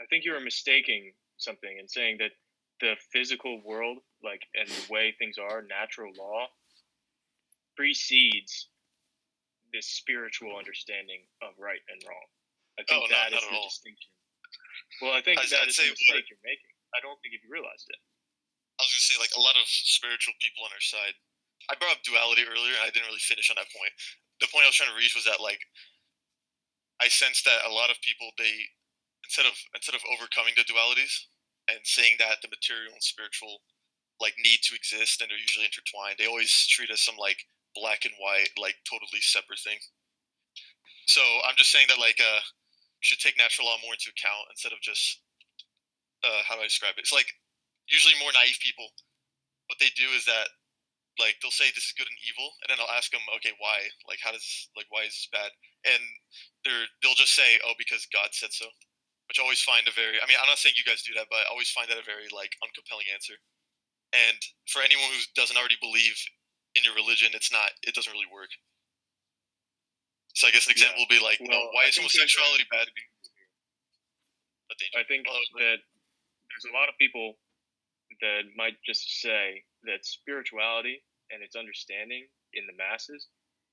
[SPEAKER 2] I think you're mistaking something in saying that the physical world, like, and the way things are, natural law, precedes this spiritual understanding of right and wrong. I think
[SPEAKER 3] No,
[SPEAKER 2] that
[SPEAKER 3] not
[SPEAKER 2] is
[SPEAKER 3] at
[SPEAKER 2] the
[SPEAKER 3] all.
[SPEAKER 2] distinction. Well, I think
[SPEAKER 3] I'd
[SPEAKER 2] that is
[SPEAKER 3] say
[SPEAKER 2] the mistake you're making. I don't think you've realized it.
[SPEAKER 3] I was gonna say like a lot of spiritual people on our side. I brought up duality earlier, and I didn't really finish on that point. The point I was trying to reach was that like I sense that a lot of people they instead of overcoming the dualities and saying that the material and spiritual like need to exist and they're usually intertwined, they always treat us some like black and white, like totally separate thing. So I'm just saying that like you should take natural law more into account instead of just how do I describe it? It's like usually more naive people. What they do is that like they'll say this is good and evil, and then I'll ask them, okay, why? Like how does like why is this bad? And they'll just say, oh, because God said so. Which I always find a very. I mean, I'm not saying you guys do that, but I always find that a very like uncompelling answer. And for anyone who doesn't already believe in your religion, it's not. It doesn't really work. So I guess an example would be like,
[SPEAKER 2] Well,
[SPEAKER 3] why is homosexuality bad?
[SPEAKER 2] I think that there's a lot of people that might just say that spirituality and its understanding in the masses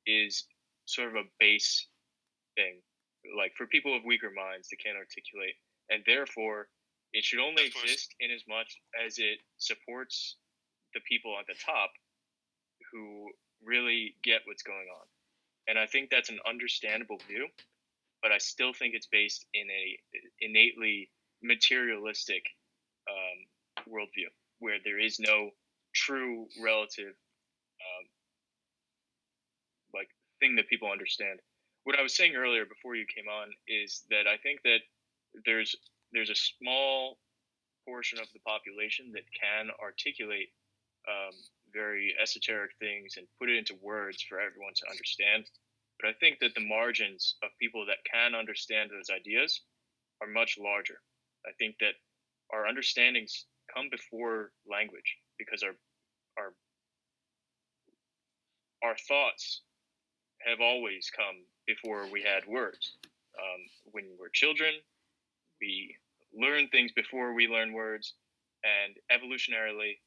[SPEAKER 2] is sort of a base thing, like for people of weaker minds that can't articulate, and therefore it should only exist in as much as it supports the people at the top who really get what's going on. And I think that's an understandable view, but I still think it's based in a innately materialistic worldview where there is no true relative like thing that people understand. What I was saying earlier before you came on is that I think that there's a small portion of the population that can articulate very esoteric things and put it into words for everyone to understand. But I think that the margins of people that can understand those ideas are much larger. I think that our understandings come before language because our our thoughts have always come before we had words. When we're children, we learn things before we learn words, and evolutionarily,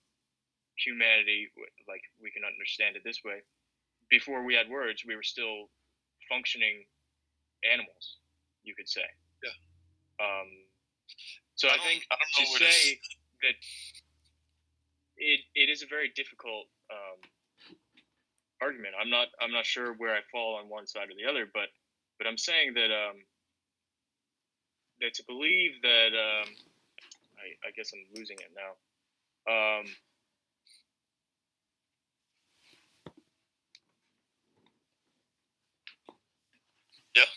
[SPEAKER 2] humanity, like we can understand it this way, before we had words, we were still functioning animals, you could say.
[SPEAKER 3] Yeah.
[SPEAKER 2] So I think to say that it is a very difficult argument. I'm not sure where I fall on one side or the other, but I'm saying that that to believe that I guess I'm losing it now.
[SPEAKER 3] Yeah.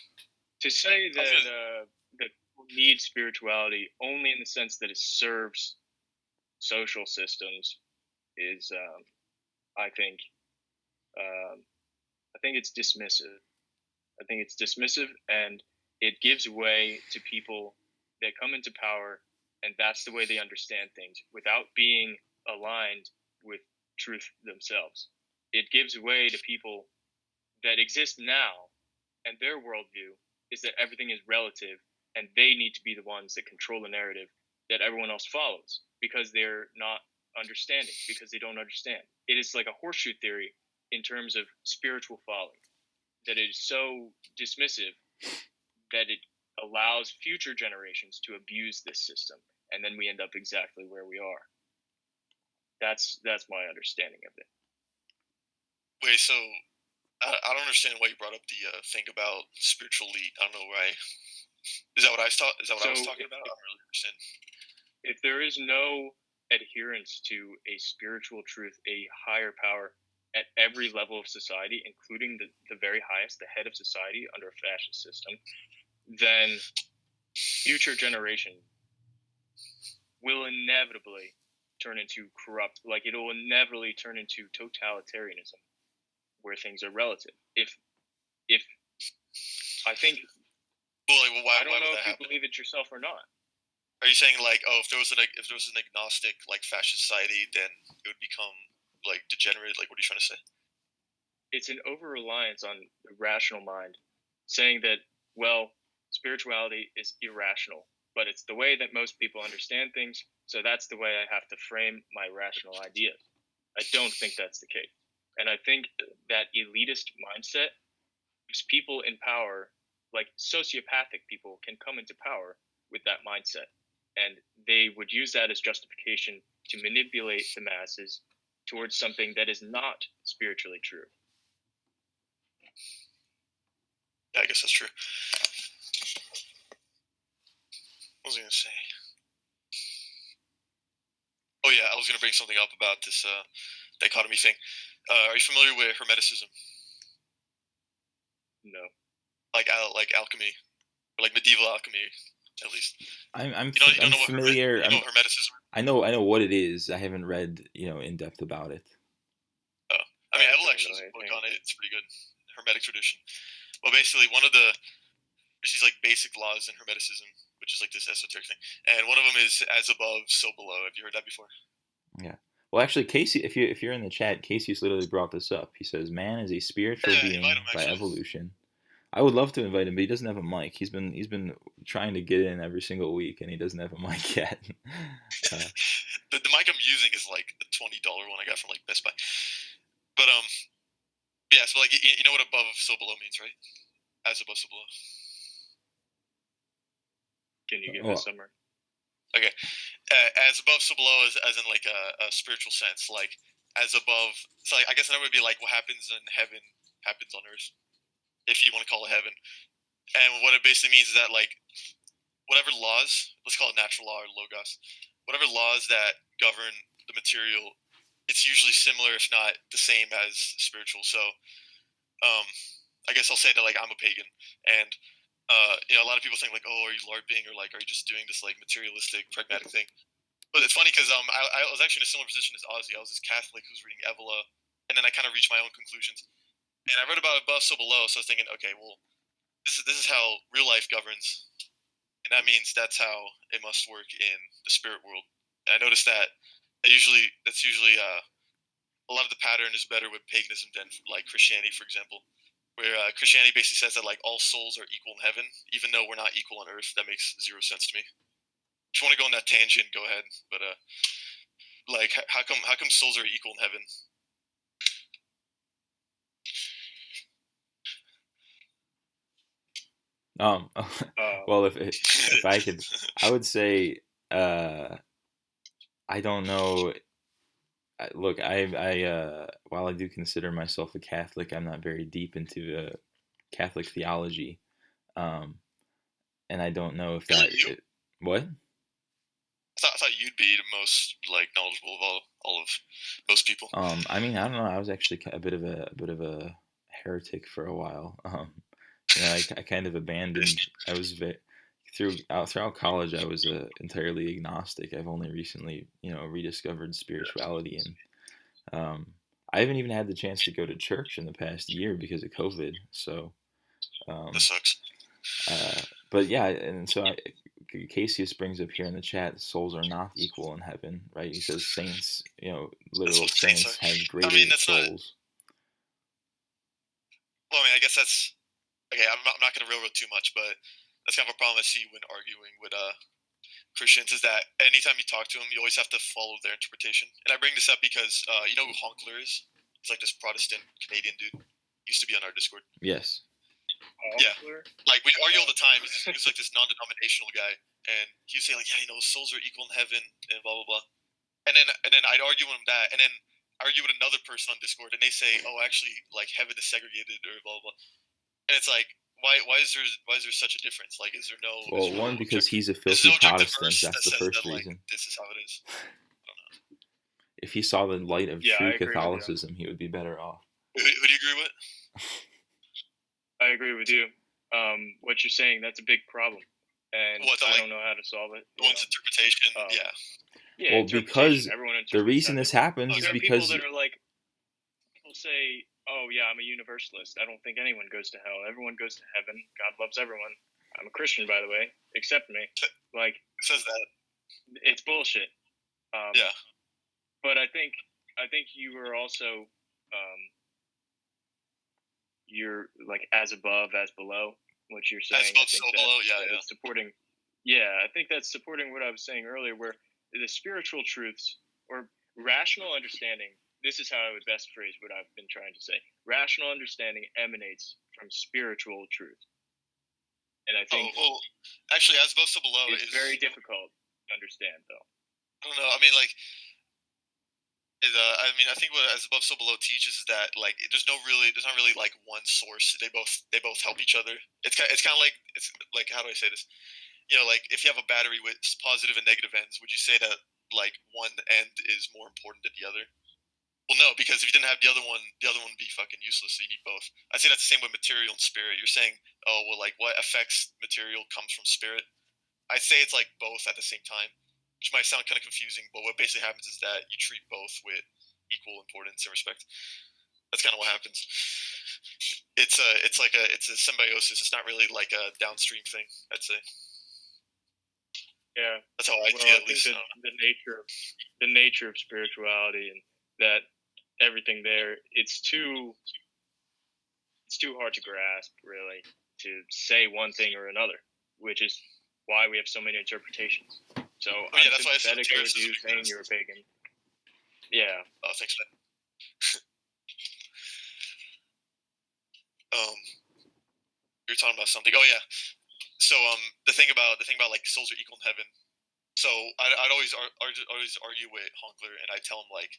[SPEAKER 2] To say that that people need spirituality only in the sense that it serves social systems is, I think, it's dismissive. I think it's dismissive, and it gives way to people that come into power, and that's the way they understand things without being aligned with truth themselves. It gives way to people that exist now, and their worldview is that everything is relative, and they need to be the ones that control the narrative that everyone else follows because they're not understanding, because they don't understand. It is like a horseshoe theory in terms of spiritual folly, that it is so dismissive that it allows future generations to abuse this system and then we end up exactly where we are. That's my understanding of it.
[SPEAKER 3] Wait, so I don't understand why you brought up the thing about spiritual elite. I don't know why. Is that what I thought? Is that what I was talking about? I don't really understand.
[SPEAKER 2] If there is no adherence to a spiritual truth, a higher power at every level of society, including the very highest, the head of society under a fascist system, then future generation will inevitably turn into corrupt, like it will inevitably turn into totalitarianism, where things are relative. If I think,
[SPEAKER 3] well, like, why,
[SPEAKER 2] I don't know
[SPEAKER 3] if
[SPEAKER 2] you believe it yourself or not.
[SPEAKER 3] Are you saying like, oh, if there was an agnostic like fascist society, then it would become like degenerate? Like, what are you trying to say?
[SPEAKER 2] It's an over reliance on the rational mind, saying that, well, spirituality is irrational, but it's the way that most people understand things, so that's the way I have to frame my rational ideas. I don't think that's the case. And I think that elitist mindset gives people in power, like sociopathic people, can come into power with that mindset. And they would use that as justification to manipulate the masses towards something that is not spiritually true.
[SPEAKER 3] Yeah, I guess that's true. What was I going to say? Oh yeah, I was going to bring something up about this dichotomy thing. Are you familiar with Hermeticism?
[SPEAKER 2] No.
[SPEAKER 3] Like alchemy, or like medieval alchemy, at least.
[SPEAKER 1] I'm
[SPEAKER 3] you don't know
[SPEAKER 1] familiar.
[SPEAKER 3] You know what Hermeticism?
[SPEAKER 1] I know what it is. I haven't read in depth about it.
[SPEAKER 3] Oh, I mean, I will actually book on it. It's pretty good. Hermetic tradition. Well, basically, there's these like basic laws in Hermeticism, which is like this esoteric thing, and one of them is as above, so below. Have you heard that before?
[SPEAKER 1] Yeah. Well, actually, Casey, if you're in the chat, Casey's literally brought this up. He says, "Man is a spiritual being by evolution." I would love to invite him, but he doesn't have a mic. He's been trying to get in every single week, and he doesn't have a mic yet.
[SPEAKER 3] The mic I'm using is like a $20 one I got from like Best Buy. But yeah. So like you know what above, so below means, right? As above, so below.
[SPEAKER 2] Can you give a summary?
[SPEAKER 3] Okay. As above, so below is as in like a spiritual sense. Like as above, so like, I guess that would be like what happens in heaven happens on earth, if you want to call it heaven. And what it basically means is that like whatever laws, let's call it natural law or logos, whatever laws that govern the material, it's usually similar, if not the same, as spiritual. So I guess I'll say that like I'm a pagan, and a lot of people think like, oh, are you LARPing, or like, are you just doing this like materialistic, pragmatic thing? But it's funny because I was actually in a similar position as Ozzy. I was this Catholic who was reading Evola, and then I kind of reached my own conclusions. And I read about above, so below. So I was thinking, okay, well, this is how real life governs, and that means that's how it must work in the spirit world. And I noticed that that's usually a lot of the pattern is better with paganism than like Christianity, for example, where Christianity basically says that like all souls are equal in heaven, even though we're not equal on earth. That makes zero sense to me. If you want to go on that tangent, go ahead. But like, how come souls are equal in heaven?
[SPEAKER 1] Well, if I could, I would say, I don't know. Look, while I do consider myself a Catholic, I'm not very deep into Catholic theology, and I don't know if that. What?
[SPEAKER 3] I thought you'd be the most like knowledgeable of all of most people.
[SPEAKER 1] I mean, I don't know. I was actually a bit of a heretic for a while. I kind of abandoned. I was throughout college. I was entirely agnostic. I've only recently, rediscovered spirituality, and I haven't even had the chance to go to church in the past year because of COVID. So
[SPEAKER 3] that sucks.
[SPEAKER 1] But yeah, and so Cassius brings up here in the chat, souls are not equal in heaven, right? He says saints, literal saints have greater souls.
[SPEAKER 3] Well, I mean, I guess that's okay. I'm not going to railroad too much, but that's kind of a problem I see when arguing with Christians, is that anytime you talk to them, you always have to follow their interpretation. And I bring this up because you know who Honkler is? He's like this Protestant Canadian dude. He used to be on our Discord.
[SPEAKER 1] Yes.
[SPEAKER 3] Yeah, like we argue all the time. He's like this non-denominational guy, and he would say like, yeah, souls are equal in heaven and blah blah blah, and then I'd argue with him that, and then argue with another person on Discord, and they say, oh, actually, like heaven is segregated or blah blah, blah. And it's like, why is there such a difference? Like, is there no
[SPEAKER 1] Well, one, because
[SPEAKER 3] objective?
[SPEAKER 1] he's a
[SPEAKER 3] Is
[SPEAKER 1] filthy
[SPEAKER 3] there no objective
[SPEAKER 1] Protestant.
[SPEAKER 3] verse
[SPEAKER 1] That's
[SPEAKER 3] that
[SPEAKER 1] the
[SPEAKER 3] says
[SPEAKER 1] first
[SPEAKER 3] that like
[SPEAKER 1] reason.
[SPEAKER 3] this is how it is? I don't know.
[SPEAKER 1] If he saw the light of
[SPEAKER 2] Yeah,
[SPEAKER 1] true
[SPEAKER 2] I agree with you.
[SPEAKER 1] Catholicism, he would be better off.
[SPEAKER 3] Who do you agree with?
[SPEAKER 2] I agree with you. What you're saying, that's a big problem, and I don't know how to solve it.
[SPEAKER 3] One's interpretation, yeah.
[SPEAKER 2] Yeah,
[SPEAKER 1] Well,
[SPEAKER 2] interpretation.
[SPEAKER 1] because
[SPEAKER 2] Everyone
[SPEAKER 1] the
[SPEAKER 2] interprets
[SPEAKER 1] reason
[SPEAKER 2] how
[SPEAKER 1] this
[SPEAKER 2] they want.
[SPEAKER 1] happens is
[SPEAKER 2] There are
[SPEAKER 1] because
[SPEAKER 2] people that are like, people say, "Oh yeah, I'm a universalist. I don't think anyone goes to hell. Everyone goes to heaven. God loves everyone. I'm a Christian, by the way. Accept me." Like,
[SPEAKER 3] It says that.
[SPEAKER 2] it's bullshit.
[SPEAKER 3] Yeah.
[SPEAKER 2] But I think you were also you're like as above as below. What you're saying,
[SPEAKER 3] As above,
[SPEAKER 2] I think
[SPEAKER 3] so below. Yeah,
[SPEAKER 2] that
[SPEAKER 3] yeah.
[SPEAKER 2] it's supporting. Yeah, I think that's supporting what I was saying earlier, where the spiritual truths or rational understanding. This is how I would best phrase what I've been trying to say. Rational understanding emanates from spiritual truth, and I think
[SPEAKER 3] actually, as above, so below
[SPEAKER 2] it's very difficult to understand, though.
[SPEAKER 3] I don't know. I mean, like, I think what as above, so below teaches is that like there's not really like one source. They both help each other. It's kind of like, it's like, how do I say this? Like if you have a battery with positive and negative ends, would you say that like one end is more important than the other? Well, no, because if you didn't have the other one would be fucking useless. So you need both. I say that's the same with material and spirit. You're saying, oh well, like what affects material comes from spirit. I'd say it's like both at the same time, which might sound kind of confusing, but what basically happens is that you treat both with equal importance and respect. That's kind of what happens. It's a symbiosis. It's not really like a downstream thing, I'd say.
[SPEAKER 2] Yeah,
[SPEAKER 3] that's how I see it. At least
[SPEAKER 2] the nature of spirituality and that everything there, it's too hard to grasp, really, to say one thing or another, which is why we have so many interpretations. So I'm sympathetic towards you saying you're a pagan. Yeah.
[SPEAKER 3] Oh, thanks, man. You're talking about something. Oh yeah. So the thing about like souls are equal in heaven. So I'd always argue with Honkler, and I tell him like,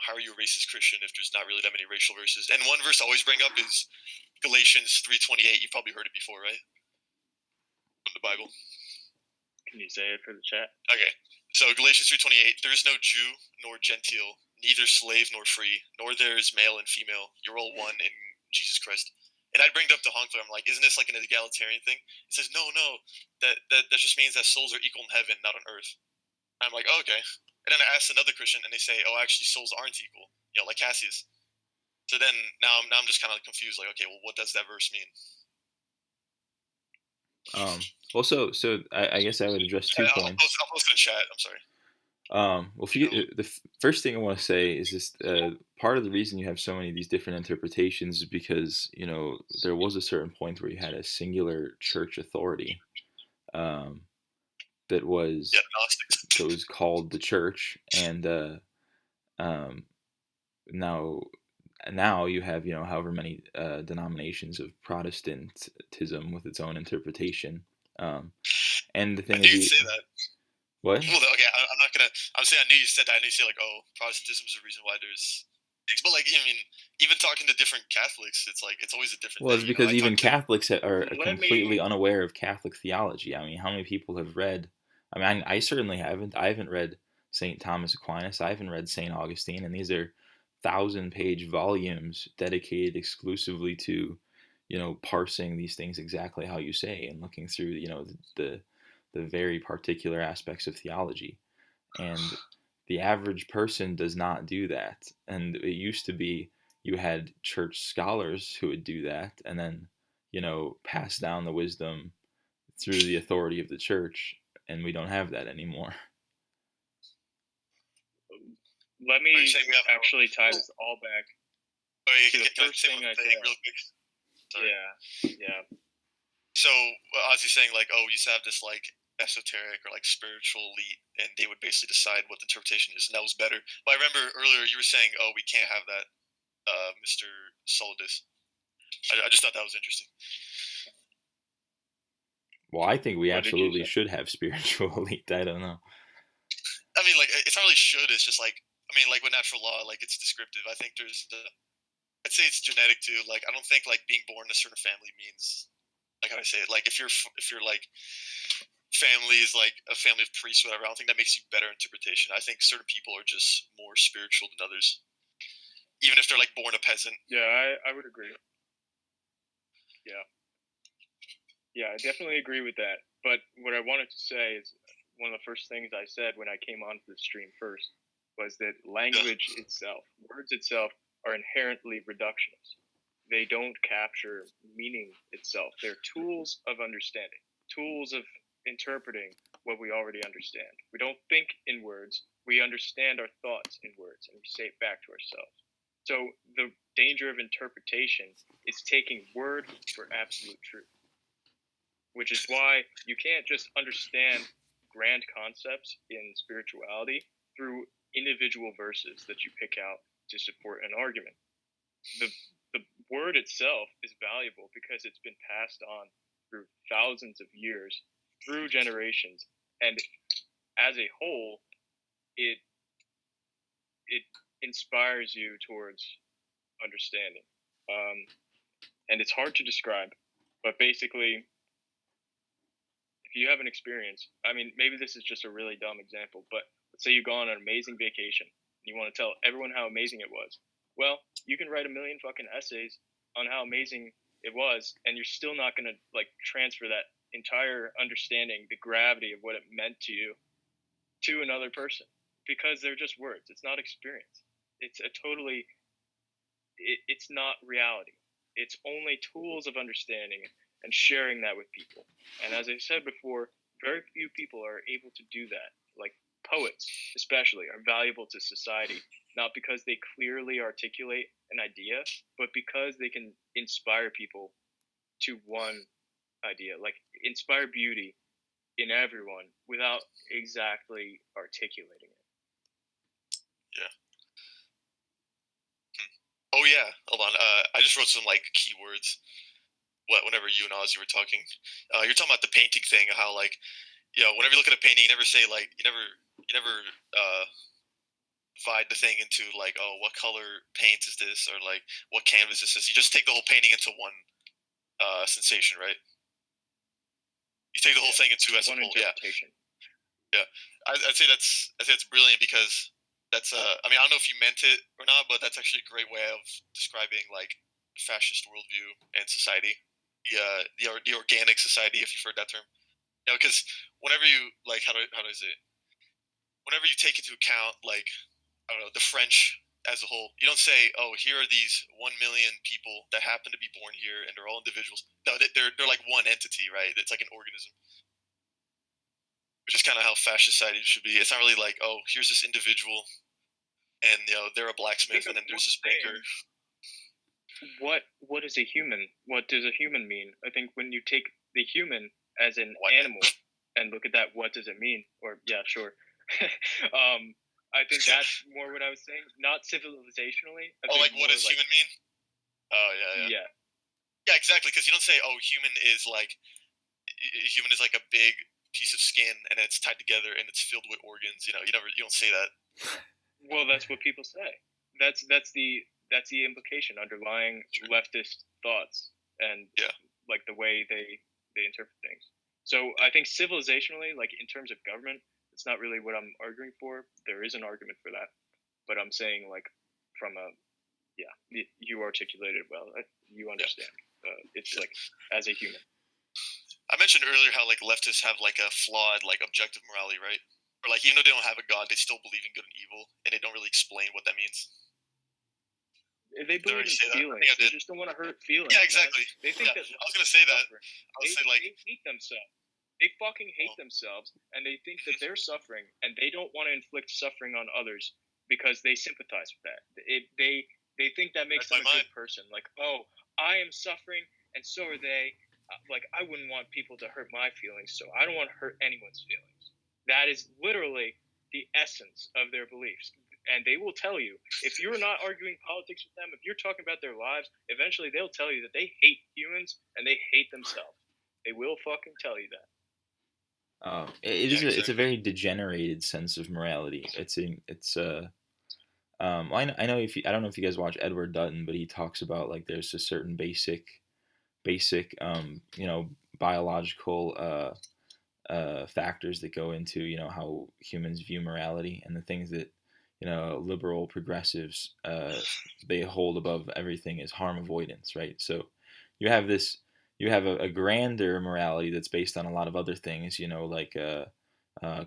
[SPEAKER 3] how are you a racist Christian if there's not really that many racial verses? And one verse I always bring up is Galatians 3:28. You've probably heard it before, right? From the Bible.
[SPEAKER 2] Can you say it for the chat?
[SPEAKER 3] Okay. So Galatians 3:28. There is no Jew nor Gentile, neither slave nor free, nor there is male and female. You're all one in Jesus Christ. And I'd bring it up to Honkler. I'm like, isn't this like an egalitarian thing? He says, no. That just means that souls are equal in heaven, not on earth. I'm like, oh, okay. And then I asked another Christian, and they say, oh, actually, souls aren't equal. Like Cassius. So then now I'm just kind of confused. Like, okay, well, what does that verse mean?
[SPEAKER 1] Also, so I guess I would address 2 points.
[SPEAKER 3] I'll post in chat. I'm sorry.
[SPEAKER 1] Well, the first thing I want to say is this: part of the reason you have so many of these different interpretations is because there was a certain point where you had a singular church authority that was called the church, and now you have however many denominations of Protestantism with its own interpretation. And the thing is,
[SPEAKER 3] you say that.
[SPEAKER 1] What?
[SPEAKER 3] Well, okay, I'm not gonna. I'm saying I knew you said that. I knew you say like, oh, Protestantism is the reason why there's things. But like, I mean, even talking to different Catholics, it's like it's always a different.
[SPEAKER 1] Well, it's because even Catholics are completely unaware of Catholic theology. I mean, how many people have read? I mean, I certainly haven't. I haven't read St. Thomas Aquinas. I haven't read St. Augustine, and these are 1,000-page volumes dedicated exclusively to, parsing these things exactly how you say and looking through, the very particular aspects of theology. And the average person does not do that. And it used to be you had church scholars who would do that and then, pass down the wisdom through the authority of the church. And we don't have that anymore.
[SPEAKER 2] Let me actually tie this all back to the first thing I said.
[SPEAKER 3] Real quick?
[SPEAKER 2] Sorry. Yeah.
[SPEAKER 3] So Ozzy's saying like, oh, we used to have this like esoteric or like spiritual elite, and they would basically decide what the interpretation is, and that was better. But I remember earlier you were saying, oh, we can't have that, Mr. Solidus. I just thought that was interesting.
[SPEAKER 1] Well, I think we
[SPEAKER 2] What did you
[SPEAKER 1] absolutely
[SPEAKER 2] say?
[SPEAKER 1] should have spiritual elite. I don't know.
[SPEAKER 3] I mean, like it's not really should. It's just like I mean, like with natural law, like it's descriptive. I think I'd say it's genetic too. Like I don't think like being born in a certain family means like how do I say it. Like if you're like family is like a family of priests, whatever. I don't think that makes you better interpretation. I think certain people are just more spiritual than others, even if they're like born a peasant.
[SPEAKER 2] Yeah, I would agree. Yeah. Yeah, I definitely agree with that. But what I wanted to say is one of the first things I said when I came onto the stream first was that language itself, words itself, are inherently reductionist. They don't capture meaning itself. They're tools of understanding, tools of interpreting what we already understand. We don't think in words, we understand our thoughts in words and we say it back to ourselves. So the danger of interpretation is taking word for absolute truth, which is why you can't just understand grand concepts in spirituality through individual verses that you pick out to support an argument. The word itself is valuable because it's been passed on through thousands of years, through generations, and as a whole, it inspires you towards understanding. And it's hard to describe, but basically, if you have an experience, I mean, maybe this is just a really dumb example, but let's say you go on an amazing vacation and you want to tell everyone how amazing it was. Well, you can write a million fucking essays on how amazing it was, and you're still not going to like transfer that entire understanding, the gravity of what it meant to you, to another person because they're just words. It's not experience. It's a totally, it's not reality. It's only tools of understanding and sharing that with people. And as I said before, very few people are able to do that. Like poets, especially, are valuable to society, not because they clearly articulate an idea, but because they can inspire people to one idea, like inspire beauty in everyone without exactly articulating it.
[SPEAKER 3] Yeah. Oh yeah. Hold on. I just wrote some like keywords. Whenever you and Ozzy were talking, you're talking about the painting thing. How like whenever you look at a painting, you never say like you never divide the thing into like, oh, what color paint is this, or like what canvas is this. You just take the whole painting into one sensation, right? You take the whole thing into as a
[SPEAKER 2] One
[SPEAKER 3] whole. Yeah,
[SPEAKER 2] interpretation.
[SPEAKER 3] yeah. I'd say that's brilliant because that's I mean I don't know if you meant it or not, but that's actually a great way of describing like fascist worldview and society. The organic society, if you've heard that term. Because whenever you like how do I say it? Whenever you take into account like I don't know the French as a whole, you don't say, oh, here are these 1 million people that happen to be born here and they're all individuals. No, they're like one entity, right? It's like an organism, which is kind of how fascist society should be. It's not really like, oh, here's this individual and they're a blacksmith and then there's this banker.
[SPEAKER 2] What is a human? What does a human mean? I think when you take the human as an animal and look at that, what does it mean? Or yeah, sure. I think that's more what I was saying. Not civilizationally.
[SPEAKER 3] Like what does human mean? Oh
[SPEAKER 2] yeah.
[SPEAKER 3] Yeah, exactly. Because you don't say, oh, human is like a big piece of skin and it's tied together and it's filled with organs. You don't say that.
[SPEAKER 2] Well, that's what people say. That's the implication underlying leftist thoughts and like the way they interpret things. So I think civilizationally, like in terms of government, it's not really what I'm arguing for. There is an argument for that, but I'm saying like from a you articulated well. You understand. It's like as a human.
[SPEAKER 3] I mentioned earlier how like leftists have like a flawed like objective morality, right? Or like even though they don't have a god, they still believe in good and evil, and they don't really explain what that means.
[SPEAKER 2] They believe in feelings. They just don't want to hurt feelings.
[SPEAKER 3] Yeah, exactly.
[SPEAKER 2] Man. They think that
[SPEAKER 3] I was gonna say that.
[SPEAKER 2] They hate themselves. They fucking hate themselves, and they think that they're suffering, and they don't want to inflict suffering on others because they sympathize with that. They think that makes them a good person. Like, oh, I am suffering, and so are they. Like, I wouldn't want people to hurt my feelings, so I don't want to hurt anyone's feelings. That is literally the essence of their beliefs. And they will tell you, if you're not arguing politics with them, if you're talking about their lives, eventually they'll tell you that they hate humans and they hate themselves. They will fucking tell you that.
[SPEAKER 1] It
[SPEAKER 3] Yeah,
[SPEAKER 1] is it's a
[SPEAKER 3] exactly.
[SPEAKER 1] very degenerated sense of morality. Well, I know if you, I don't know if you guys watch Edward Dutton, but he talks about like there's a certain basic biological factors that go into how humans view morality, and the things that liberal progressives they hold above everything is harm avoidance, right? So you have this you have a grander morality that's based on a lot of other things, like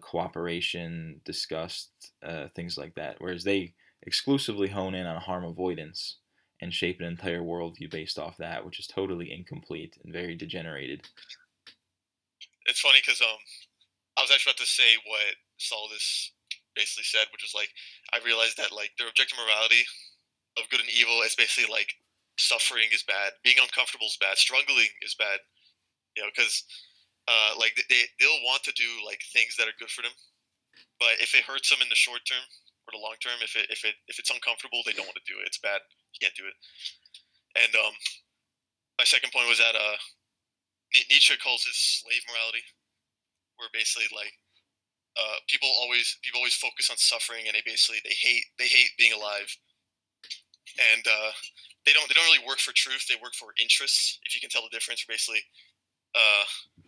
[SPEAKER 1] cooperation, disgust, things like that, whereas they exclusively hone in on harm avoidance and shape an entire worldview based off that, which is totally incomplete and very degenerated.
[SPEAKER 3] It's funny because I was actually about to say what Solidus basically said, which was like I realized that like their objective morality of good and evil is basically like suffering is bad, being uncomfortable is bad, struggling is bad. Because like they'll want to do like things that are good for them, but if it hurts them in the short term or the long term, if it's uncomfortable, they don't want to do it. It's bad. You can't do it. And my second point was that Nietzsche calls this slave morality, where basically like people always focus on suffering, and they hate being alive, and they don't really work for truth. They work for interests. If you can tell the difference, basically, uh,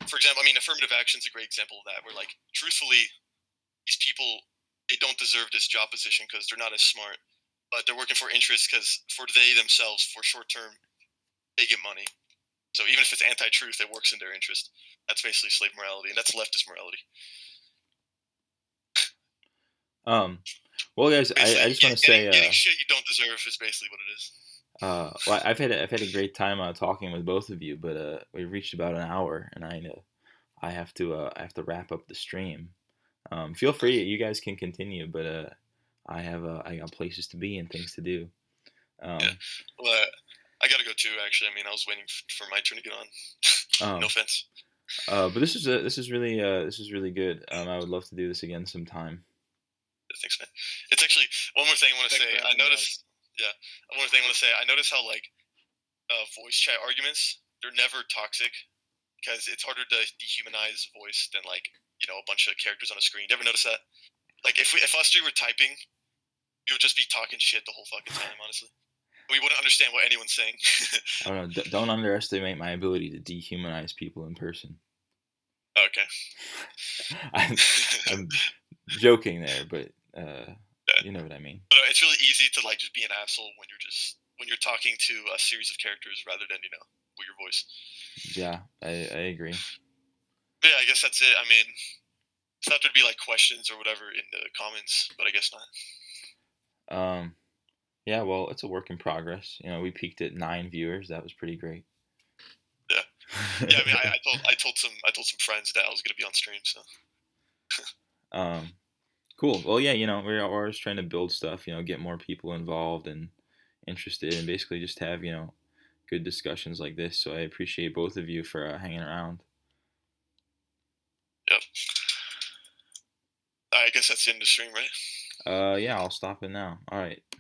[SPEAKER 3] for example, I mean, affirmative action is a great example of that. Where like truthfully, these people they don't deserve this job position because they're not as smart, but they're working for interests because for they themselves, for short term, they get money. So even if it's anti-truth, it works in their interest. That's basically slave morality, and that's leftist morality.
[SPEAKER 1] Um, well, guys, I
[SPEAKER 3] Basically,
[SPEAKER 1] just want to
[SPEAKER 3] getting
[SPEAKER 1] say,
[SPEAKER 3] getting shit you don't deserve is basically what it is.
[SPEAKER 1] well, I've had a great time talking with both of you, but we've reached about an hour, and I know I have to wrap up the stream. Feel free, you guys can continue, but I got places to be and things to do.
[SPEAKER 3] Yeah.
[SPEAKER 1] Um,
[SPEAKER 3] Well, I gotta go too. Actually, I mean, I was waiting for my turn to get on. No
[SPEAKER 1] um,
[SPEAKER 3] offense.
[SPEAKER 1] but this is really good. I would love to do this again sometime.
[SPEAKER 3] Thanks, man. It's actually one more thing I want to
[SPEAKER 2] Thanks
[SPEAKER 3] say.
[SPEAKER 2] for
[SPEAKER 3] I
[SPEAKER 2] having me on.
[SPEAKER 3] noticed. Yeah, one more thing I want to say. I noticed how like voice chat arguments they're never toxic because it's harder to dehumanize voice than like a bunch of characters on a screen. You ever notice that? Like if us three were typing, we would just be talking shit the whole fucking time. Honestly, we wouldn't understand what anyone's saying.
[SPEAKER 1] I don't know. Don't underestimate my ability to dehumanize people in person.
[SPEAKER 3] Okay.
[SPEAKER 1] I'm joking there, but
[SPEAKER 3] Yeah.
[SPEAKER 1] you know what I mean.
[SPEAKER 3] But it's really easy to like just be an asshole when you're talking to a series of characters rather than with your voice.
[SPEAKER 1] Yeah, I agree.
[SPEAKER 3] But yeah, I guess that's it. I mean, I thought there'd be like questions or whatever in the comments, but I guess not.
[SPEAKER 1] Um, yeah, well, it's a work in progress. We peaked at 9 viewers. That was pretty great.
[SPEAKER 3] Yeah, yeah. I mean, I told some friends that I was gonna be on stream, so
[SPEAKER 1] um, cool. Well, yeah, we're always trying to build stuff. Get more people involved and interested, and basically just have good discussions like this. So I appreciate both of you for hanging around.
[SPEAKER 3] yep. I guess that's the end of the stream, right?
[SPEAKER 1] Yeah, I'll stop it now. All right.